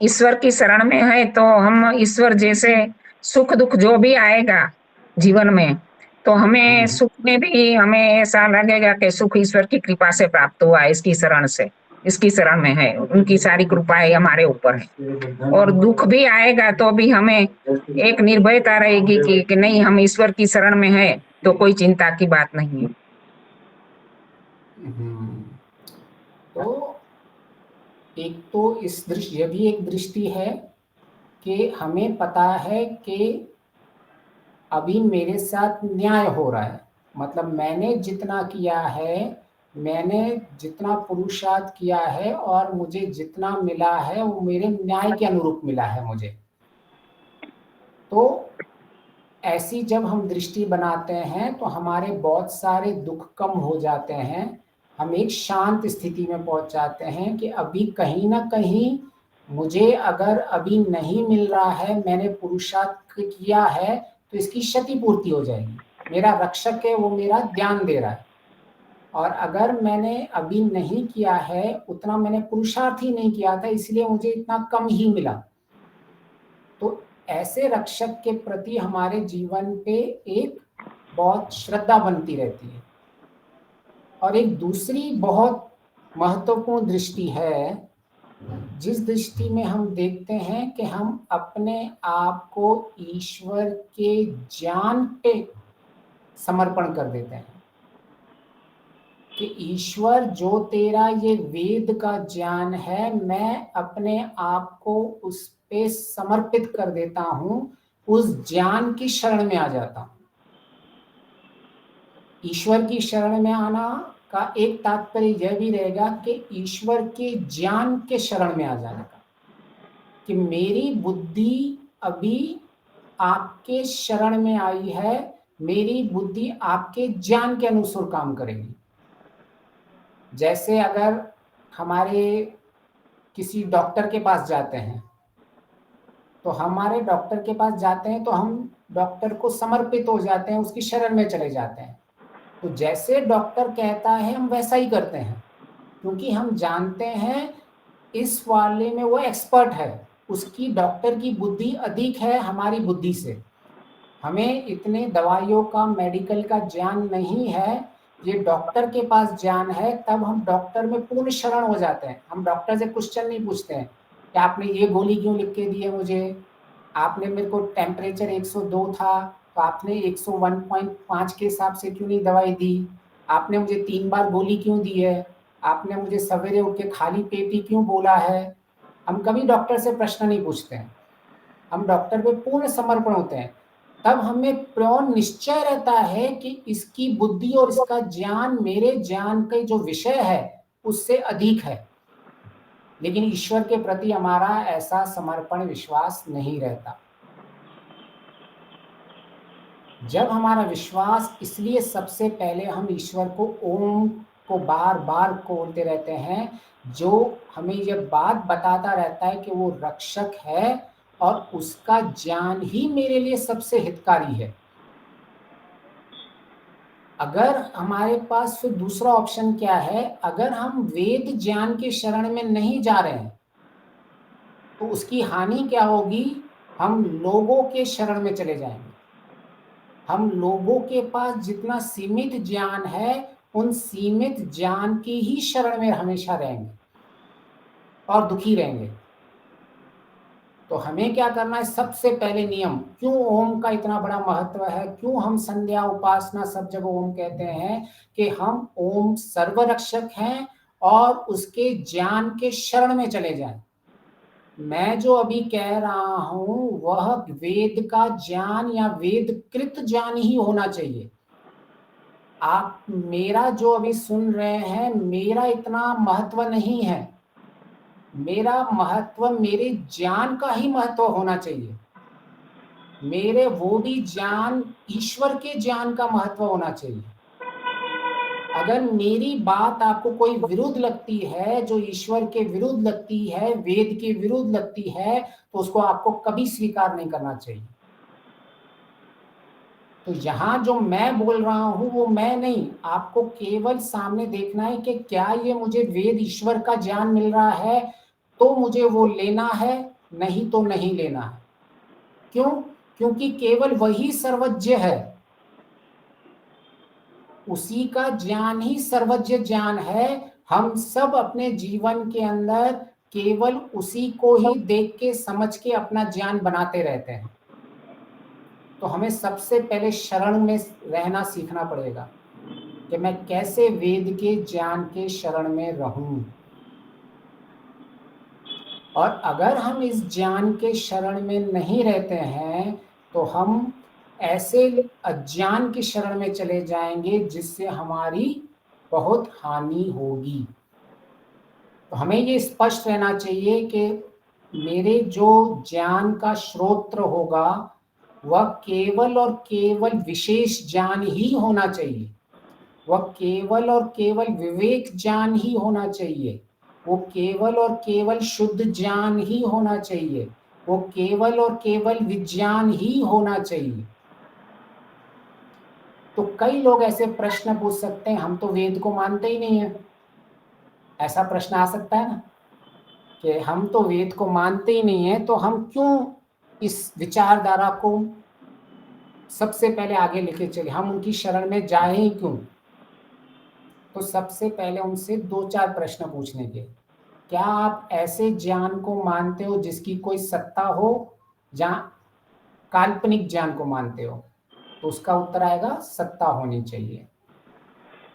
ईश्वर की शरण में है तो हम ईश्वर जैसे सुख दुख जो भी आएगा जीवन में, तो हमें सुख में भी हमें ऐसा लगेगा कि सुख ईश्वर की कृपा से प्राप्त हुआ है, इसकी शरण में है, उनकी सारी कृपाएं हमारे ऊपर है। और दुख भी आएगा तो भी हमें एक निर्भयता रहेगी कि नहीं, हम ईश्वर की शरण में है तो कोई चिंता की बात नहीं है। तो एक तो इस दृष्टि, ये भी एक दृष्टि है कि हमें पता है कि अभी मेरे साथ न्याय हो रहा है। मतलब मैंने जितना किया है, मैंने जितना पुरुषार्थ किया है और मुझे जितना मिला है वो मेरे न्याय के अनुरूप मिला है मुझे। तो ऐसी जब हम दृष्टि बनाते हैं तो हमारे बहुत सारे दुख कम हो जाते हैं, हम एक शांत स्थिति में पहुंच जाते हैं कि अभी कहीं ना कहीं मुझे अगर अभी नहीं मिल रहा है, मैंने पुरुषार्थ किया है तो इसकी क्षतिपूर्ति हो जाएगी। मेरा रक्षक है, वो मेरा ध्यान दे रहा है, और अगर मैंने अभी नहीं किया है, उतना मैंने पुरुषार्थ ही नहीं किया था, इसलिए मुझे इतना कम ही मिला। तो ऐसे रक्षक के प्रति हमारे जीवन पे एक बहुत श्रद्धा बनती रहती है। और एक दूसरी बहुत महत्वपूर्ण दृष्टि है, जिस दृष्टि में हम देखते हैं कि हम अपने आप को ईश्वर के ज्ञान पे समर्पण कर देते हैं कि ईश्वर जो तेरा ये वेद का ज्ञान है, मैं अपने आप को उस पे समर्पित कर देता हूं, उस ज्ञान की शरण में आ जाता हूं। ईश्वर की शरण में आना का एक तात्पर्य यह भी रहेगा कि ईश्वर के ज्ञान के शरण में आ जाने का, कि मेरी बुद्धि अभी आपके शरण में आई है, मेरी बुद्धि आपके ज्ञान के अनुसार काम करेगी। जैसे अगर हमारे किसी डॉक्टर के पास जाते हैं, तो हमारे डॉक्टर के पास जाते हैं तो हम डॉक्टर को समर्पित हो जाते हैं, उसकी शरण में चले जाते हैं। तो जैसे डॉक्टर कहता है हम वैसा ही करते हैं, क्योंकि हम जानते हैं इस वाले में वो एक्सपर्ट है, उसकी डॉक्टर की बुद्धि अधिक है हमारी बुद्धि से। हमें इतने दवाइयों का, मेडिकल का ज्ञान नहीं है, ये डॉक्टर के पास ज्ञान है, तब हम डॉक्टर में पूर्ण शरण हो जाते हैं। हम डॉक्टर से क्वेश्चन नहीं पूछते हैं कि आपने ये गोली क्यों लिख के दी है मुझे, आपने मेरे को टेम्परेचर 102 था तो आपने 101.5 के हिसाब से क्यों नहीं दवाई दी, आपने मुझे 3 बार गोली क्यों दी है, आपने मुझे सवेरे उठ के खाली पेट ही क्यों बोला है। हम कभी डॉक्टर से प्रश्न नहीं पूछते हैं, हम डॉक्टर पे पूर्ण समर्पण होते हैं। तब हमें प्रण निश्चय रहता है कि इसकी बुद्धि और इसका ज्ञान मेरे ज्ञान के जो विषय है उससे अधिक है। लेकिन ईश्वर के प्रति हमारा ऐसा समर्पण विश्वास नहीं रहता। जब हमारा विश्वास, इसलिए सबसे पहले हम ईश्वर को ओम को बार बार बोलते रहते हैं, जो हमें यह बात बताता रहता है कि वो रक्षक है और उसका ज्ञान ही मेरे लिए सबसे हितकारी है। अगर हमारे पास फिर दूसरा ऑप्शन क्या है, अगर हम वेद ज्ञान के शरण में नहीं जा रहे हैं तो उसकी हानि क्या होगी, हम लोगों के शरण में चले जाएंगे। हम लोगों के पास जितना सीमित ज्ञान है, उन सीमित ज्ञान की ही शरण में हमेशा रहेंगे और दुखी रहेंगे। तो हमें क्या करना है, सबसे पहले नियम, क्यों ओम का इतना बड़ा महत्व है, क्यों हम संध्या उपासना सब जगह ओम कहते हैं, कि हम ओम सर्वरक्षक हैं और उसके ज्ञान के शरण में चले जाएं। मैं जो अभी कह रहा हूं वह वेद का ज्ञान या वेदकृत ज्ञान ही होना चाहिए। आप मेरा जो अभी सुन रहे हैं, मेरा इतना महत्व नहीं है, मेरा महत्व मेरे ज्ञान का ही महत्व होना चाहिए। मेरे वो भी ज्ञान ईश्वर के ज्ञान का महत्व होना चाहिए। अगर मेरी बात आपको कोई विरुद्ध लगती है, जो ईश्वर के विरुद्ध लगती है, वेद के विरुद्ध लगती है, तो उसको आपको कभी स्वीकार नहीं करना चाहिए। तो यहाँ जो मैं बोल रहा हूं वो मैं नहीं, आपको केवल सामने देखना है कि क्या ये मुझे वेद ईश्वर का ज्ञान मिल रहा है तो मुझे वो लेना है, नहीं तो नहीं लेना है। क्यों? क्योंकि केवल वही सर्वज्ञ है, उसी का ज्ञान ही सर्वज्ञ ज्ञान है। हम सब अपने जीवन के अंदर केवल उसी को ही देख के समझ के अपना ज्ञान बनाते रहते हैं। तो हमें सबसे पहले शरण में रहना सीखना पड़ेगा कि मैं कैसे वेद के ज्ञान के शरण में रहूं। और अगर हम इस ज्ञान के शरण में नहीं रहते हैं तो हम ऐसे अज्ञान की शरण में चले जाएंगे जिससे हमारी बहुत हानि होगी। तो हमें ये स्पष्ट रहना चाहिए कि मेरे जो ज्ञान का स्रोत होगा वह केवल और केवल विशेष ज्ञान ही होना चाहिए, वह केवल और केवल विवेक ज्ञान ही होना चाहिए, वो केवल और केवल शुद्ध ज्ञान ही होना चाहिए, वो केवल और केवल विज्ञान ही होना चाहिए। तो कई लोग ऐसे प्रश्न पूछ सकते हैं, हम तो वेद को मानते ही नहीं है, ऐसा प्रश्न आ सकता है ना कि हम तो वेद को मानते ही नहीं है, तो हम क्यों इस विचारधारा को सबसे पहले आगे लेके चले, हम उनकी शरण में जाए ही क्यों? तो सबसे पहले उनसे 2-4 प्रश्न पूछने के, क्या आप ऐसे ज्ञान को मानते हो जिसकी कोई सत्ता हो, या काल्पनिक ज्ञान को मानते हो? तो उसका उत्तर आएगा सत्ता होनी चाहिए।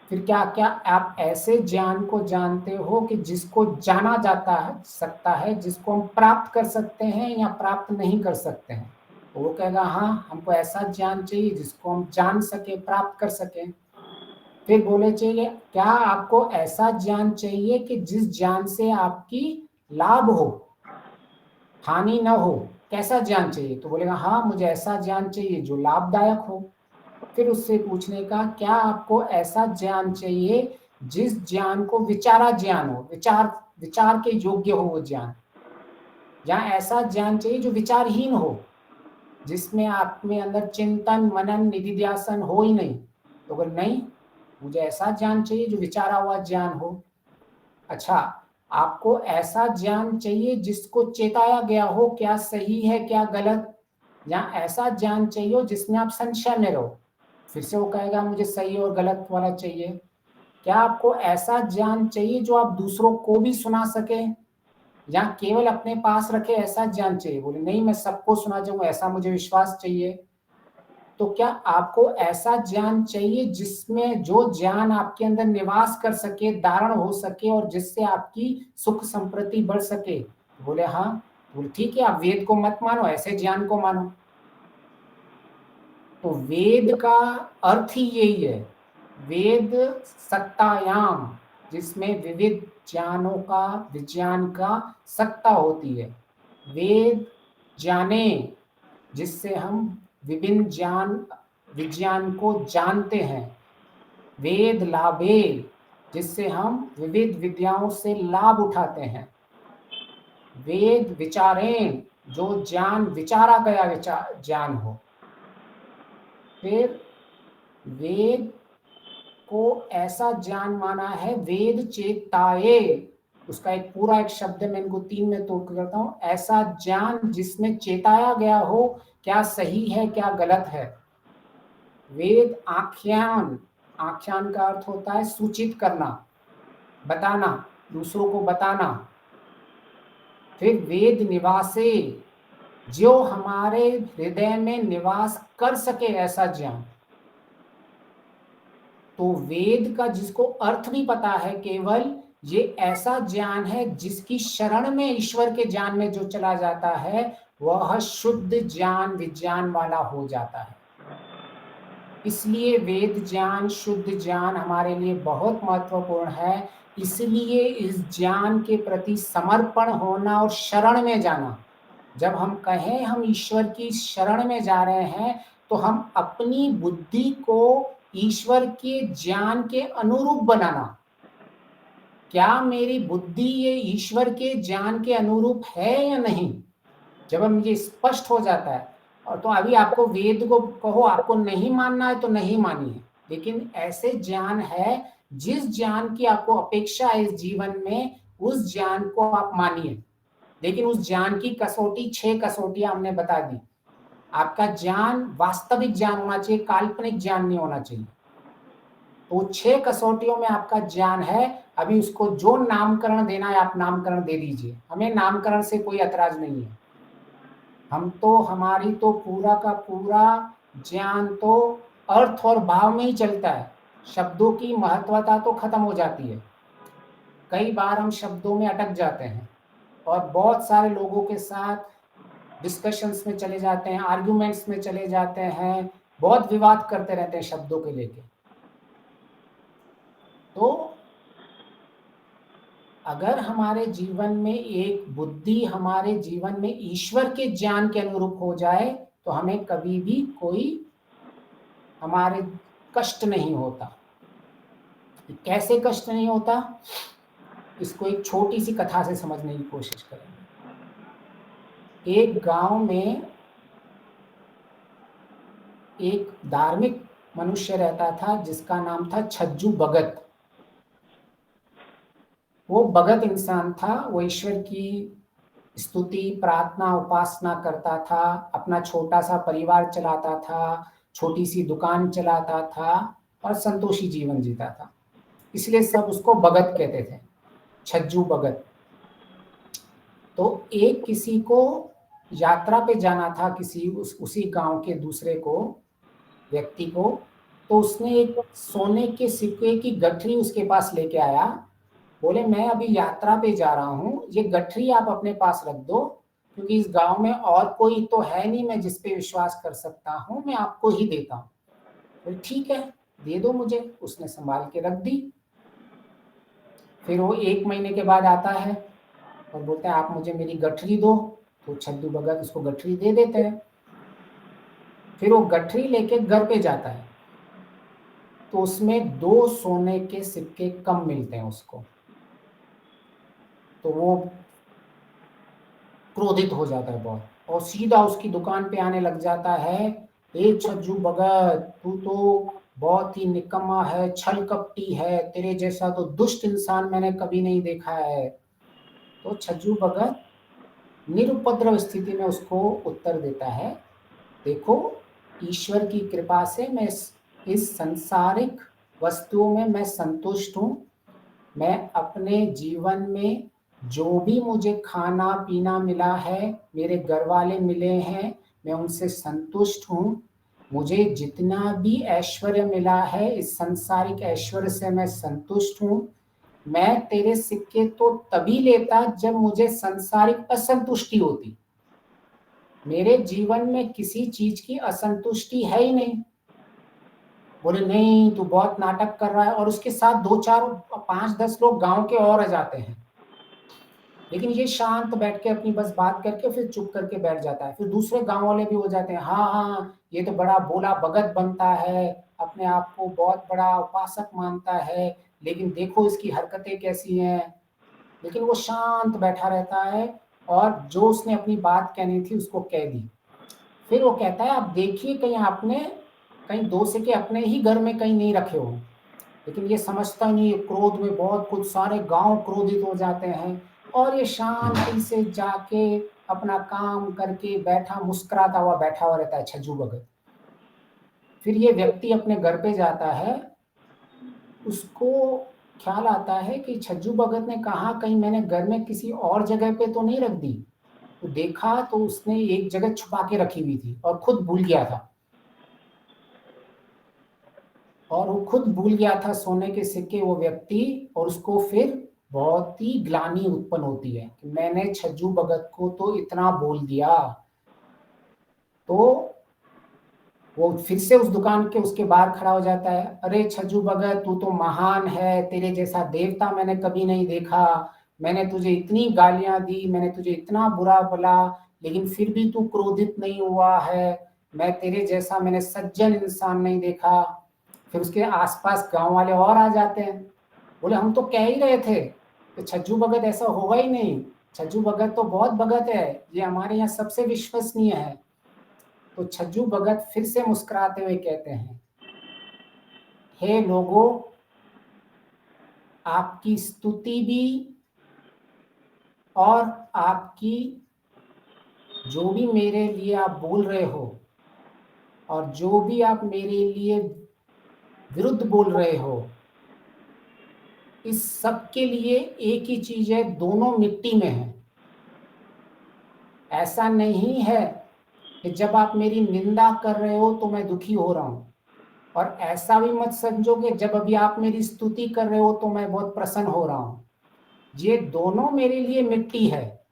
फिर क्या क्या आप ऐसे ज्ञान को जानते हो कि जिसको जाना जाता है सकता है, जिसको हम प्राप्त कर सकते हैं या प्राप्त नहीं कर सकते हैं? तो वो कहेगा हाँ, हमको ऐसा ज्ञान चाहिए जिसको हम जान सके, प्राप्त कर सकें। फिर बोले चाहिए, क्या आपको ऐसा ज्ञान चाहिए कि जिस ज्ञान से आपकी लाभ हो, हानि ना हो? कैसा ज्ञान चाहिए? तो बोलेगा हाँ, मुझे ऐसा ज्ञान चाहिए जो लाभदायक हो। फिर उससे पूछने का, क्या आपको ऐसा ज्ञान चाहिए जिस ज्ञान को विचारा ज्ञान हो, विचार के योग्य हो वो ज्ञान, या ऐसा ज्ञान चाहिए जो विचारहीन हो, जिसमें आप में अंदर चिंतन मनन निधिध्यासन हो ही नहीं? तो बोले नहीं, मुझे ऐसा ज्ञान चाहिए जो विचारा हुआ ज्ञान हो। अच्छा, आपको ऐसा ज्ञान चाहिए जिसको चेताया गया हो क्या सही है क्या गलत, या ऐसा ज्ञान चाहिए हो जिसमें आप संशय में रहो? फिर से वो कहेगा मुझे सही और गलत वाला चाहिए। क्या आपको ऐसा ज्ञान चाहिए जो आप दूसरों को भी सुना सके, या केवल अपने पास रखे ऐसा ज्ञान चाहिए? बोले नहीं, मैं सबको सुना जाऊंगा, ऐसा मुझे विश्वास चाहिए। तो क्या आपको ऐसा ज्ञान चाहिए जिसमें जो ज्ञान आपके अंदर निवास कर सके, धारण हो सके, और जिससे आपकी सुख संपत्ति बढ़ सके? बोले हाँ। बोले ठीक है, आप वेद को मत मानो, ऐसे ज्ञान को मानो। तो वेद का अर्थ ही यही है, वेद सत्तायाम, जिसमें विविध ज्ञानों का, विज्ञान का सत्ता होती है। वेद जाने, जिससे हम विभिन्न ज्ञान विज्ञान को जानते हैं। वेद लाभे, जिससे हम विविध विद्याओं से लाभ उठाते हैं। वेद विचारें, जो ज्ञान विचारा गया ज्ञान हो। फिर वेद को ऐसा ज्ञान माना है, वेद चेताए, उसका एक पूरा एक शब्द मैं इनको 3 में तोड़ करता हूं, ऐसा ज्ञान जिसमें चेताया गया हो क्या सही है क्या गलत है। वेद आख्यान, आख्यान का अर्थ होता है सूचित करना, बताना, दूसरों को बताना। फिर वेद निवासे, जो हमारे हृदय में निवास कर सके ऐसा ज्ञान। तो वेद का जिसको अर्थ भी पता है, केवल ये ऐसा ज्ञान है जिसकी शरण में ईश्वर के ज्ञान में जो चला जाता है वह शुद्ध ज्ञान विज्ञान वाला हो जाता है। इसलिए वेद ज्ञान, शुद्ध ज्ञान हमारे लिए बहुत महत्वपूर्ण है। इसलिए इस ज्ञान के प्रति समर्पण होना और शरण में जाना, जब हम कहें हम ईश्वर की शरण में जा रहे हैं, तो हम अपनी बुद्धि को ईश्वर के ज्ञान के अनुरूप बनाना। क्या मेरी बुद्धि ये ईश्वर के ज्ञान के अनुरूप है या नहीं? जब हम ये स्पष्ट हो जाता है, और तो अभी आपको वेद को कहो आपको नहीं मानना है तो नहीं मानिए, लेकिन ऐसे ज्ञान है जिस ज्ञान की आपको अपेक्षा है इस जीवन में, उस ज्ञान को आप मानिए। लेकिन उस ज्ञान की कसौटी 6 कसौटियां हमने बता दी। आपका ज्ञान वास्तविक ज्ञान होना चाहिए, काल्पनिक ज्ञान नहीं होना चाहिए। तो 6 कसौटियों में आपका ज्ञान है। अभी उसको जो नामकरण देना है आप नामकरण दे दीजिए, हमें नामकरण से कोई ऐतराज नहीं है। हम तो, हमारी तो पूरा का पूरा ज्ञान तो अर्थ और भाव में ही चलता है। शब्दों की महत्वता तो खत्म हो जाती है। कई बार हम शब्दों में अटक जाते हैं और बहुत सारे लोगों के साथ डिस्कशंस में चले जाते हैं, आर्ग्यूमेंट्स में चले जाते हैं, बहुत विवाद करते रहते हैं शब्दों के लेके। तो अगर हमारे जीवन में एक बुद्धि हमारे जीवन में ईश्वर के ज्ञान के अनुरूप हो जाए, तो हमें कभी भी कोई हमारे कष्ट नहीं होता। कैसे कष्ट नहीं होता, इसको एक छोटी सी कथा से समझने की कोशिश करेंगे। एक गांव में एक धार्मिक मनुष्य रहता था जिसका नाम था छज्जू भगत। वो भगत इंसान था, वो ईश्वर की स्तुति, प्रार्थना, उपासना करता था, अपना छोटा सा परिवार चलाता था, छोटी सी दुकान चलाता था और संतोषी जीवन जीता था। इसलिए सब उसको भगत कहते थे, छज्जू भगत। तो एक किसी को यात्रा पे जाना था, किसी उसी गांव के दूसरे को व्यक्ति को, तो उसने एक सोने के सिक्के की गठरी उसके पास लेके आया। बोले मैं अभी यात्रा पे जा रहा हूँ, ये गठरी आप अपने पास रख दो, क्योंकि इस गांव में और कोई तो है नहीं मैं जिस पे विश्वास कर सकता हूँ, मैं आपको ही देता हूँ। बोले ठीक है, दे दो मुझे। उसने संभाल के रख दी। फिर वो 1 महीने के बाद आता है और बोलता है आप मुझे मेरी गठरी दो। तो छज्जू भगत उसको गठरी दे देते हैं। फिर वो गठरी लेके घर पे जाता है तो उसमें 2 सोने के सिक्के कम मिलते हैं उसको। तो वो क्रोधित हो जाता है बहुत और सीधा उसकी दुकान पे आने लग जाता है। ए छज्जू भगत, तू तो बहुत ही निकम्मा है, छल कपटी है, तेरे जैसा तो दुष्ट इंसान मैंने कभी नहीं देखा है। तो छज्जू भगत निरुपद्रव स्थिति में उसको उत्तर देता है, देखो ईश्वर की कृपा से मैं इस सांसारिक वस्तुओं में मैं संतुष्ट हूँ। मैं अपने जीवन में जो भी मुझे खाना पीना मिला है, मेरे घर वाले मिले हैं, मैं उनसे संतुष्ट हूँ। मुझे जितना भी ऐश्वर्य मिला है, इस सांसारिक ऐश्वर्य से मैं संतुष्ट हूँ। मैं तेरे सिक्के तो तभी लेता जब मुझे सांसारिक असंतुष्टि होती। मेरे जीवन में किसी चीज की असंतुष्टि है ही नहीं। बोले नहीं, तू बहुत नाटक कर रहा है। और उसके साथ 2 4 5 10 लोग गांव के और आ जाते हैं, लेकिन ये शांत बैठ के अपनी बस बात करके फिर चुप करके बैठ जाता है। फिर दूसरे गांव वाले भी हो जाते हैं, हाँ हाँ ये तो बड़ा बोला भगत बनता है, अपने आप को बहुत बड़ा उपासक मानता है, लेकिन देखो इसकी हरकतें कैसी हैं। लेकिन वो शांत बैठा रहता है और जो उसने अपनी बात कहनी थी उसको कह दी। फिर वो कहता है आप देखिए कहीं आपने कहीं 2 सिक्के अपने ही घर में कहीं नहीं रखे हो। लेकिन ये समझता नहीं, क्रोध में बहुत कुछ, सारे गांव क्रोधित हो जाते हैं और ये शांति से जाके अपना काम करके बैठा, मुस्कुराता हुआ बैठा हुआ रहता है छज्जू भगत। फिर ये व्यक्ति अपने घर पे जाता है, उसको ख्याल आता है कि छज्जू भगत ने कहा कहीं मैंने घर में किसी और जगह पे तो नहीं रख दी। तो देखा तो उसने एक जगह छुपा के रखी हुई थी और खुद भूल गया था। और वो खुद भूल गया था सोने के सिक्के वो व्यक्ति, और उसको फिर बहुत ही ग्लानि उत्पन्न होती है कि मैंने छज्जू भगत को तो इतना बोल दिया। तो वो फिर से उस दुकान के उसके बाहर खड़ा हो जाता है, अरे छज्जू भगत तू तो महान है, तेरे जैसा देवता मैंने कभी नहीं देखा, मैंने तुझे इतनी गालियां दी, मैंने तुझे इतना बुरा बोला, लेकिन फिर भी तू क्रोधित नहीं हुआ है, मैं तेरे जैसा मैंने सज्जन इंसान नहीं देखा। फिर उसके आसपास गांव वाले और आ जाते हैं, बोले हम तो कह ही रहे थे कि छज्जू भगत ऐसा होगा ही नहीं, छज्जू भगत तो बहुत भगत है, ये हमारे यहाँ सबसे विश्वसनीय है। तो छज्जू भगत फिर से मुस्कुराते हुए कहते हैं, हे लोगों, आपकी स्तुति भी और आपकी जो भी मेरे लिए आप बोल रहे हो और जो भी आप मेरे लिए विरुद्ध बोल रहे हो, इस सब के लिए एक ही चीज है, दोनों मिट्टी में है। ऐसा नहीं है कि जब आप मेरी निंदा कर रहे हो तो मैं दुखी हो रहा हूं, और ऐसा भी मत समझो कि जब अभी आप मेरी स्तुति कर रहे हो तो मैं बहुत प्रसन्न हो रहा हूं। ये दोनों मेरे लिए मिट्टी है।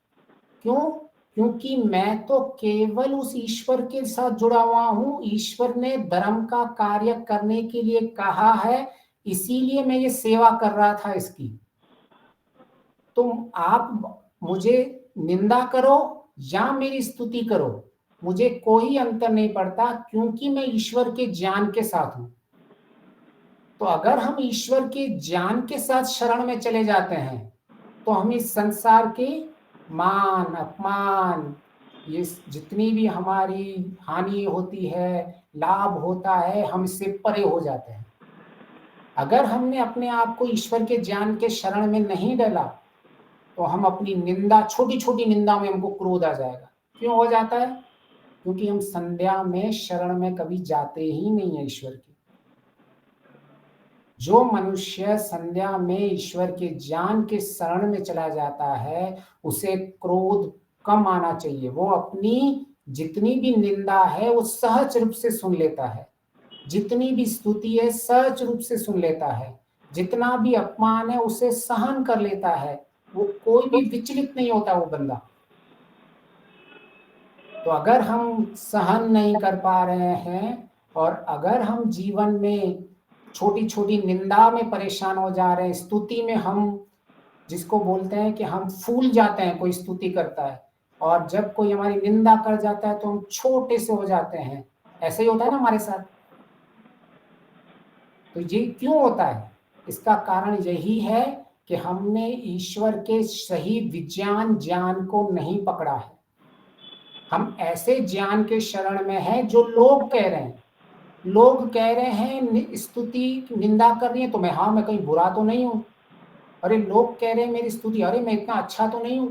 क्यों? क्योंकि मैं तो केवल उस ईश्वर के साथ जुड़ा हुआ हूं। ईश्वर ने धर्म का कार्य करने के लिए कहा है, इसीलिए मैं ये सेवा कर रहा था इसकी। तुम आप मुझे निंदा करो या मेरी स्तुति करो, मुझे कोई अंतर नहीं पड़ता क्योंकि मैं ईश्वर के ज्ञान के साथ हूं। तो अगर हम ईश्वर के ज्ञान के साथ शरण में चले जाते हैं तो हम इस संसार के मान अपमान, ये जितनी भी हमारी हानि होती है, लाभ होता है, हम इससे परे हो जाते हैं। अगर हमने अपने आप को ईश्वर के ज्ञान के शरण में नहीं डाला तो हम अपनी निंदा, छोटी छोटी निंदा में हमको क्रोध आ जाएगा। क्यों हो जाता है? क्योंकि हम संध्या में शरण में कभी जाते ही नहीं है ईश्वर की। जो मनुष्य संध्या में ईश्वर के ज्ञान के शरण में चला जाता है उसे क्रोध कम आना चाहिए। वो अपनी जितनी भी निंदा है वो सहज रूप से सुन लेता है, जितनी भी स्तुति है सहज रूप से सुन लेता है, जितना भी अपमान है उसे सहन कर लेता है। वो कोई भी विचलित नहीं होता वो बंदा। तो अगर हम सहन नहीं कर पा रहे हैं और अगर हम जीवन में छोटी छोटी निंदा में परेशान हो जा रहे हैं, स्तुति में हम जिसको बोलते हैं कि हम फूल जाते हैं, कोई स्तुति करता है और जब कोई हमारी निंदा कर जाता है तो हम छोटे से हो जाते हैं। ऐसे ही होता है ना हमारे साथ। तो ये क्यों होता है? इसका कारण यही है कि हमने ईश्वर के सही विज्ञान ज्ञान को नहीं पकड़ा है। हम ऐसे ज्ञान के शरण में हैं जो लोग कह रहे हैं। लोग कह रहे हैं, स्तुति निंदा कर रही है तो मैं कहीं बुरा तो नहीं हूं। अरे लोग कह रहे हैं मेरी स्तुति, अरे मैं इतना अच्छा तो नहीं हूं।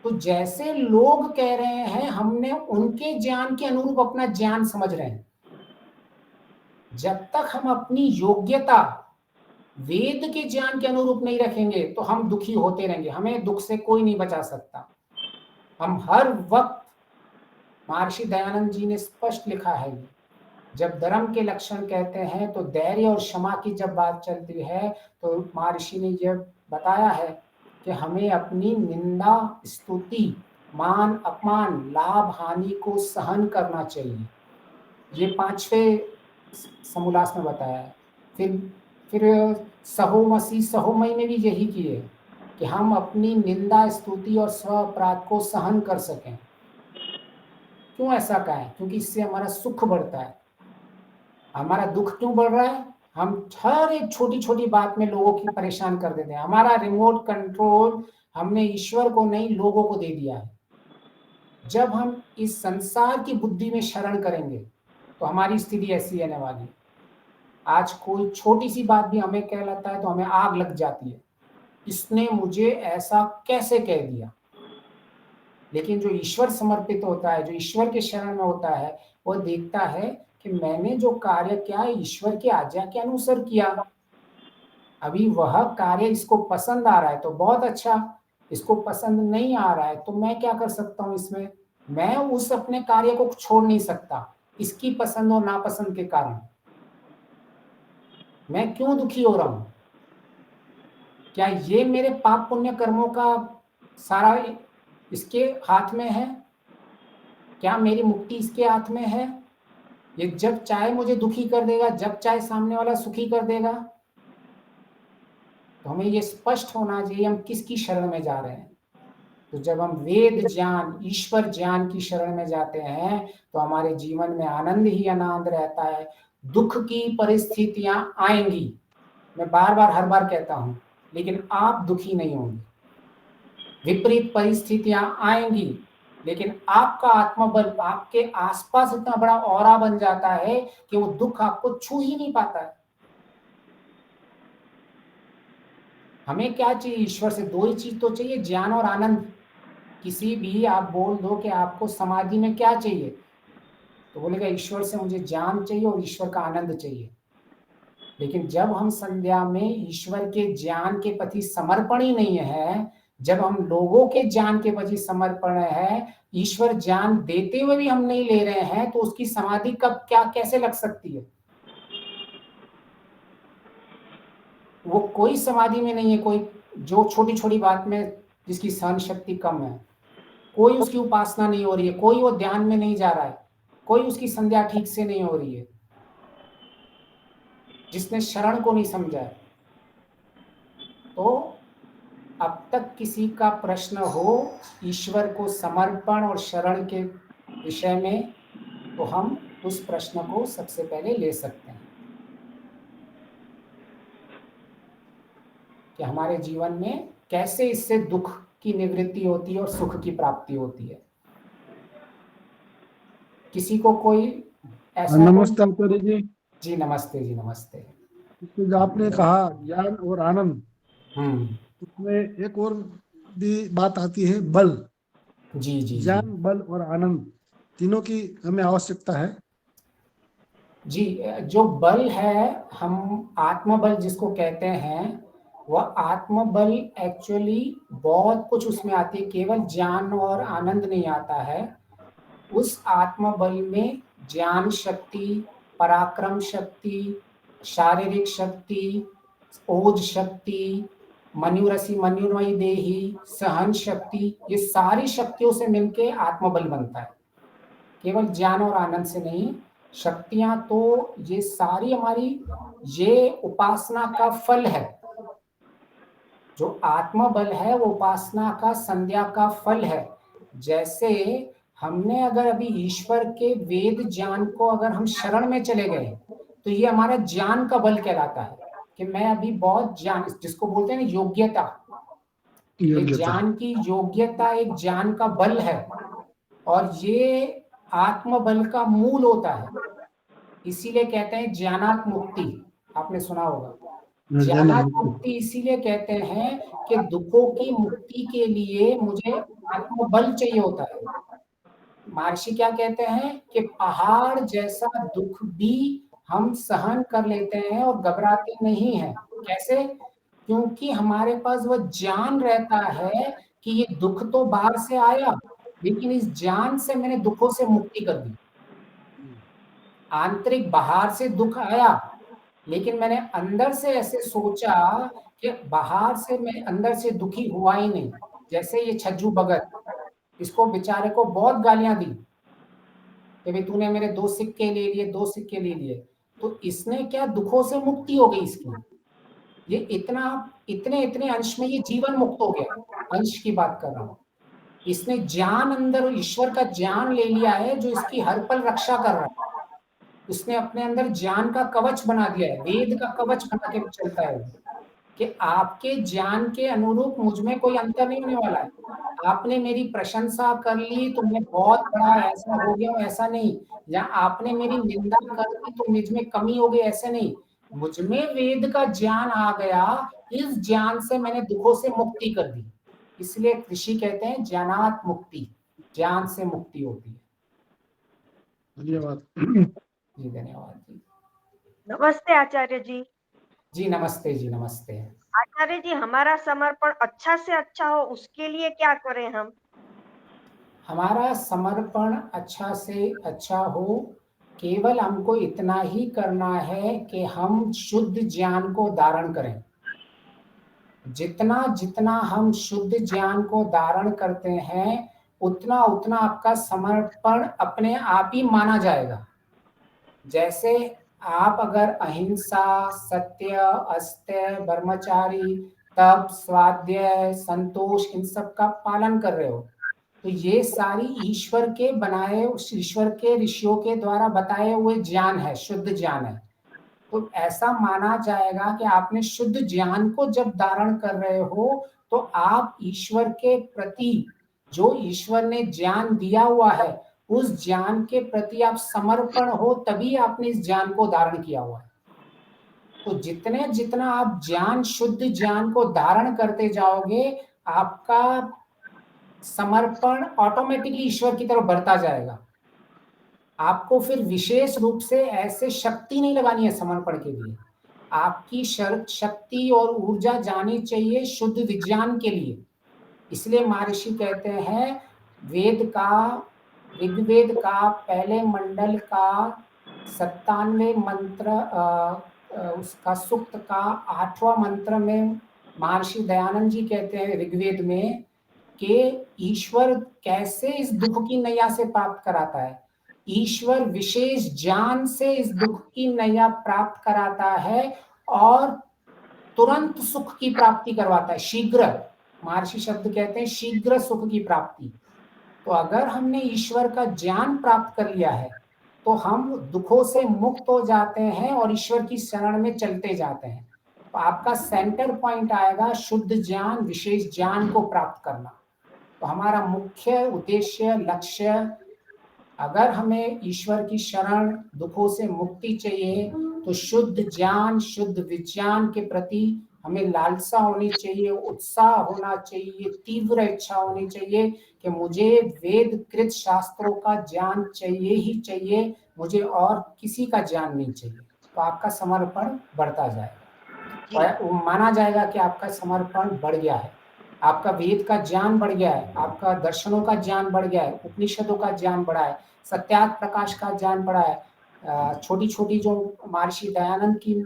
तो जैसे लोग कह रहे हैं हमने उनके ज्ञान के अनुरूप अपना ज्ञान समझ रहे हैं। जब तक हम अपनी योग्यता वेद के ज्ञान के अनुरूप नहीं रखेंगे तो हम दुखी होते रहेंगे। हमें दुख से कोई नहीं बचा सकता। हम हर वक्त, महर्षि दयानंद जी ने स्पष्ट लिखा है, जब धर्म के लक्षण कहते हैं तो धैर्य और क्षमा की जब बात चलती है तो महर्षि ने यह बताया है कि हमें अपनी निंदा, स्तुति, मान अपमान, लाभ हानि को सहन करना चाहिए। ये 5वें समोल्लास में बताया है। फिर सहोमसी सहोमई में भी यही किए कि हम अपनी निंदा, स्तुति और स्व अपराध को सहन कर सकें। क्यों ऐसा कहा है? क्योंकि इससे हमारा सुख बढ़ता है। हमारा दुख क्यों बढ़ रहा है? हम हर एक छोटी छोटी बात में लोगों की परेशान कर देते हैं। हमारा रिमोट कंट्रोल हमने ईश्वर को नहीं लोगों को दे दिया है। जब हम इस संसार की बुद्धि में शरण करेंगे तो हमारी स्थिति ऐसी रहने वाली है। आज कोई छोटी सी बात भी हमें कहलाता है तो हमें आग लग जाती है, इसने मुझे ऐसा कैसे कह दिया। लेकिन जो ईश्वर समर्पित होता है, जो ईश्वर के शरण में होता है, वो देखता है कि मैंने जो कार्य किया ईश्वर की आज्ञा के अनुसार किया। अभी वह कार्य इसको पसंद आ रहा है तो बहुत अच्छा, इसको पसंद नहीं आ रहा है तो मैं क्या कर सकता हूँ इसमें? मैं उस अपने कार्य को छोड़ नहीं सकता इसकी पसंद और नापसंद के कारण। मैं क्यों दुखी हो रहा हूं? क्या ये मेरे पाप पुण्य कर्मों का सारा इसके हाथ में है? क्या मेरी मुक्ति इसके हाथ में है? ये जब चाहे मुझे दुखी कर देगा, जब चाहे सामने वाला सुखी कर देगा। तो हमें ये स्पष्ट होना चाहिए हम किसकी शरण में जा रहे हैं। तो जब हम वेद ज्ञान, ईश्वर ज्ञान की शरण में जाते हैं तो हमारे जीवन में आनंद ही आनंद रहता है। दुख की परिस्थितियां आएंगी, मैं बार बार हर बार कहता हूं, लेकिन आप दुखी नहीं होंगे। विपरीत परिस्थितियां आएंगी लेकिन आपका आत्मबल आपके आसपास इतना बड़ा ऑरा बन जाता है कि वो दुख आपको छू ही नहीं पाता है। हमें क्या चाहिए? ईश्वर से दो ही चीज तो चाहिए, ज्ञान और आनंद। किसी भी आप बोल दो कि आपको समाधि में क्या चाहिए तो बोलेगा ईश्वर से मुझे ज्ञान चाहिए और ईश्वर का आनंद चाहिए। लेकिन जब हम संध्या में ईश्वर के ज्ञान के प्रति समर्पण ही नहीं है, जब हम लोगों के ज्ञान के प्रति समर्पण है, ईश्वर ज्ञान देते हुए भी हम नहीं ले रहे हैं, तो उसकी समाधि कब क्या कैसे लग सकती है? वो कोई समाधि में नहीं है। कोई जो छोटी छोटी बात में जिसकी सहन शक्ति कम है, कोई उसकी उपासना नहीं हो रही है, कोई वो ध्यान में नहीं जा रहा है, कोई उसकी संध्या ठीक से नहीं हो रही है, जिसने शरण को नहीं समझा है। तो अब तक किसी का प्रश्न हो ईश्वर को समर्पण और शरण के विषय में, तो हम उस प्रश्न को सबसे पहले ले सकते हैं कि हमारे जीवन में कैसे इससे दुख की निवृत्ति होती है और सुख की प्राप्ति होती है। किसी को कोई ऐसा नमस्ते आचार्य जी। जी नमस्ते जी नमस्ते। इसमें जो आपने कहा ज्ञान और आनंद, उसमें एक और भी बात आती है, बल। जी जी ज्ञान, बल और आनंद तीनों की हमें आवश्यकता है। जी, जो बल है, हम आत्मबल जिसको कहते हैं, वह आत्मबल एक्चुअली बहुत कुछ उसमें आती है, केवल ज्ञान और आनंद नहीं आता है। उस आत्मबल में ज्ञान शक्ति, पराक्रम शक्ति, शारीरिक शक्ति, ओज शक्ति, मनुरसी मनुमयी देही, सहन शक्ति, ये सारी शक्तियों से मिलके आत्मबल बनता है, केवल ज्ञान और आनंद से नहीं। शक्तियां तो ये सारी हमारी ये उपासना का फल है। जो आत्मबल है वो उपासना का, संध्या का फल है। जैसे हमने अगर अभी ईश्वर के वेद ज्ञान को अगर हम शरण में चले गए, तो ये हमारा ज्ञान का बल कहलाता है कि मैं अभी बहुत ज्ञान, जिसको बोलते हैं ना योग्यता, ये ज्ञान की योग्यता एक ज्ञान का बल है, और ये आत्मबल का मूल होता है। इसीलिए कहते हैं ज्ञानात मुक्ति, आपने सुना होगा। ज्ञानात मुक्ति इसीलिए कहते हैं कि दुखों की मुक्ति के लिए मुझे आत्मबल चाहिए होता है। महर्षि क्या कहते हैं कि पहाड़ जैसा दुख भी हम सहन कर लेते हैं और घबराते नहीं हैं। कैसे? क्योंकि हमारे पास वह ज्ञान रहता है कि ये दुख तो बाहर से आया, लेकिन इस ज्ञान से मैंने दुखों से मुक्ति कर दी। आंतरिक बाहर से दुख आया, लेकिन मैंने अंदर से ऐसे सोचा कि बाहर से मैं अंदर से दुखी हुआ ही नहीं। जैसे ये छज्जू भगत, इसको बेचारे को बहुत गालियां दी कि भाई तूने मेरे 2 सिक्के ले लिए, 2 सिक्के ले लिए। तो इसने क्या, दुखों से मुक्ति हो गई इसकी। ये इतने अंश में ये जीवन मुक्त हो गया, अंश की बात कर रहा हूं। इसने ज्ञान, अंदर ईश्वर का ज्ञान ले लिया है जो इसकी हर पल रक्षा कर रहा है। उसने अपने अंदर ज्ञान का कवच बना दिया है, वेद का कवच बना के चलता है कि आपके ज्ञान के अनुरूप मुझ में कोई अंतर नहीं होने वाला है। आपने मेरी प्रशंसा कर ली तो मैं बहुत बड़ा ऐसा हो गया हूं, ऐसा नहीं। या आपने मेरी निंदा कर दी तो मुझ में कमी हो गई, ऐसे नहीं। मुझ में वेद का ज्ञान आ गया, इस ज्ञान से मैंने दुखों से मुक्ति कर दी। इसलिए ऋषि कहते हैं ज्ञानात मुक्ति, ज्ञान से मुक्ति होती है। धन्यवाद जी धन्यवाद जी। नमस्ते आचार्य जी। जी नमस्ते जी नमस्ते। आचार्य जी, हमारा समर्पण अच्छा से अच्छा हो उसके लिए क्या करें हम? हमारा समर्पण अच्छा से अच्छा हो, केवल हमको इतना ही करना है कि हम शुद्ध ज्ञान को धारण करें। जितना जितना हम शुद्ध ज्ञान को धारण करते हैं, उतना उतना आपका समर्पण अपने आप ही माना जाएगा। जैसे आप अगर अहिंसा, सत्य, अस्त्य, ब्रह्मचारी, तप, स्वाध्याय, संतोष, इन सब का पालन कर रहे हो, तो ये सारी ईश्वर के बनाए, ईश्वर के ऋषियों के द्वारा बताए हुए ज्ञान है, शुद्ध ज्ञान है। तो ऐसा माना जाएगा कि आपने शुद्ध ज्ञान को जब धारण कर रहे हो, तो आप ईश्वर के प्रति, जो ईश्वर ने ज्ञान दिया हुआ है, उस ज्ञान के प्रति आप समर्पण हो, तभी आपने इस ज्ञान को धारण किया हुआ है। तो जितने जितना आप ज्ञान, शुद्ध ज्ञान को धारण करते जाओगे, आपका समर्पण ऑटोमेटिकली ईश्वर की तरफ बढ़ता जाएगा। आपको फिर विशेष रूप से ऐसे शक्ति नहीं लगानी है समर्पण के लिए। आपकी शक्ति और ऊर्जा जानी चाहिए शुद्ध विज्ञान के लिए। इसलिए महर्षि कहते हैं वेद का, ऋग्वेद का पहले मंडल का 97 मंत्र, उसका सूक्त का 8वां मंत्र में महर्षि दयानंद जी कहते हैं ऋग्वेद में कि ईश्वर कैसे इस दुख की नैया से प्राप्त कराता है। ईश्वर विशेष ज्ञान से इस दुख की नैया प्राप्त कराता है और तुरंत सुख की प्राप्ति करवाता है, शीघ्र। महर्षि शब्द कहते हैं शीघ्र सुख की प्राप्ति। तो अगर हमने ईश्वर का ज्ञान प्राप्त कर लिया है तो हम दुखों से मुक्त हो जाते हैं और ईश्वर की शरण में चलते जाते हैं। तो आपका सेंटर पॉइंट आएगा शुद्ध ज्ञान, विशेष ज्ञान को प्राप्त करना। तो हमारा मुख्य उद्देश्य, लक्ष्य, अगर हमें ईश्वर की शरण, दुखों से मुक्ति चाहिए तो शुद्ध ज्ञान, शुद्ध विज्ञान के प्रति हमें लालसा होनी चाहिए, उत्साह होना चाहिए, तीव्र इच्छा होनी चाहिए कि मुझे वेदकृत शास्त्रों का ज्ञान चाहिए ही चाहिए, मुझे और किसी का ज्ञान नहीं चाहिए। तो आपका समर्पण बढ़ता जाएगा और माना जाएगा कि आपका समर्पण बढ़ गया है, आपका वेद का ज्ञान बढ़ गया है, आपका दर्शनों का ज्ञान बढ़ गया है, उपनिषदों का ज्ञान बढ़ा है, सत्यार्थ प्रकाश का ज्ञान बढ़ा है, छोटी छोटी जो महर्षि दयानंद की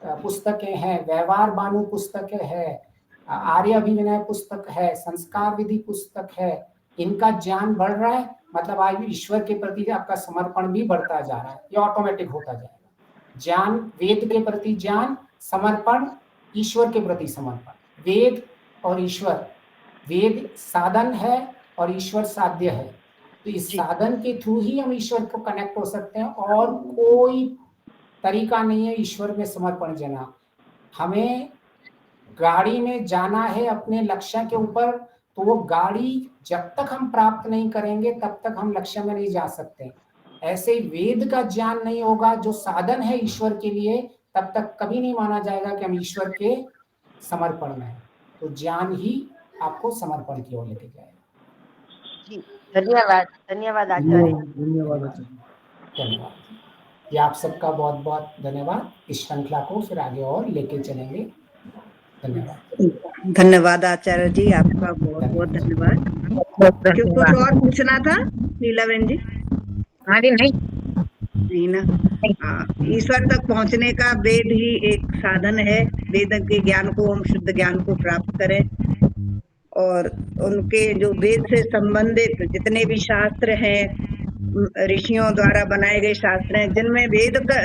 पुस्तकें हैं, व्यवहार बानु पुस्तकें है, आर्य अभिविनय पुस्तक है, संस्कार विधि पुस्तक है, इनका ज्ञान बढ़ रहा है, मतलब आज ईश्वर के प्रति आपका समर्पण भी बढ़ता जा रहा है, ये ऑटोमेटिक होता जाएगा। ज्ञान, वेद के प्रति ज्ञान, समर्पण, ईश्वर के प्रति समर्पण। वेद और ईश्वर, वेद साधन है और ईश्वर साध्य है। तो इस साधन के थ्रू ही हम ईश्वर को कनेक्ट हो सकते हैं और कोई तरीका नहीं है ईश्वर में समर्पण देना। हमें गाड़ी में जाना है अपने लक्ष्य के ऊपर, तो वो गाड़ी जब तक हम प्राप्त नहीं करेंगे तब तक हम लक्ष्य में नहीं जा सकते। ऐसे ही वेद का ज्ञान नहीं होगा जो साधन है ईश्वर के लिए, तब तक कभी नहीं माना जाएगा कि हम ईश्वर के समर्पण में हैं। तो ज्ञान ही आपको समर्पण की ओर लेके जाएगा। जी, धन्यवाद, धन्यवाद आचार्य। धन्यवाद आचार्य। धन्यवाद। ये आप सबका बहुत बहुत धन्यवाद। इस श्रृंखला को फिर आगे और लेके चलेंगे। धन्यवाद। धन्यवाद आचार्य जी, आपका बहुत बहुत धन्यवाद। क्यों कुछ और पूछना था नीला बहन जी? हाँ जी, नहीं ना। ईश्वर तक पहुंचने का वेद ही एक साधन है। वेद के ज्ञान को, हम शुद्ध ज्ञान को प्राप्त करें और उनके जो वेद से संबंधित जितने भी शास्त्र हैं, ऋषियों द्वारा बनाए गए शास्त्र हैं, जिनमें वेद का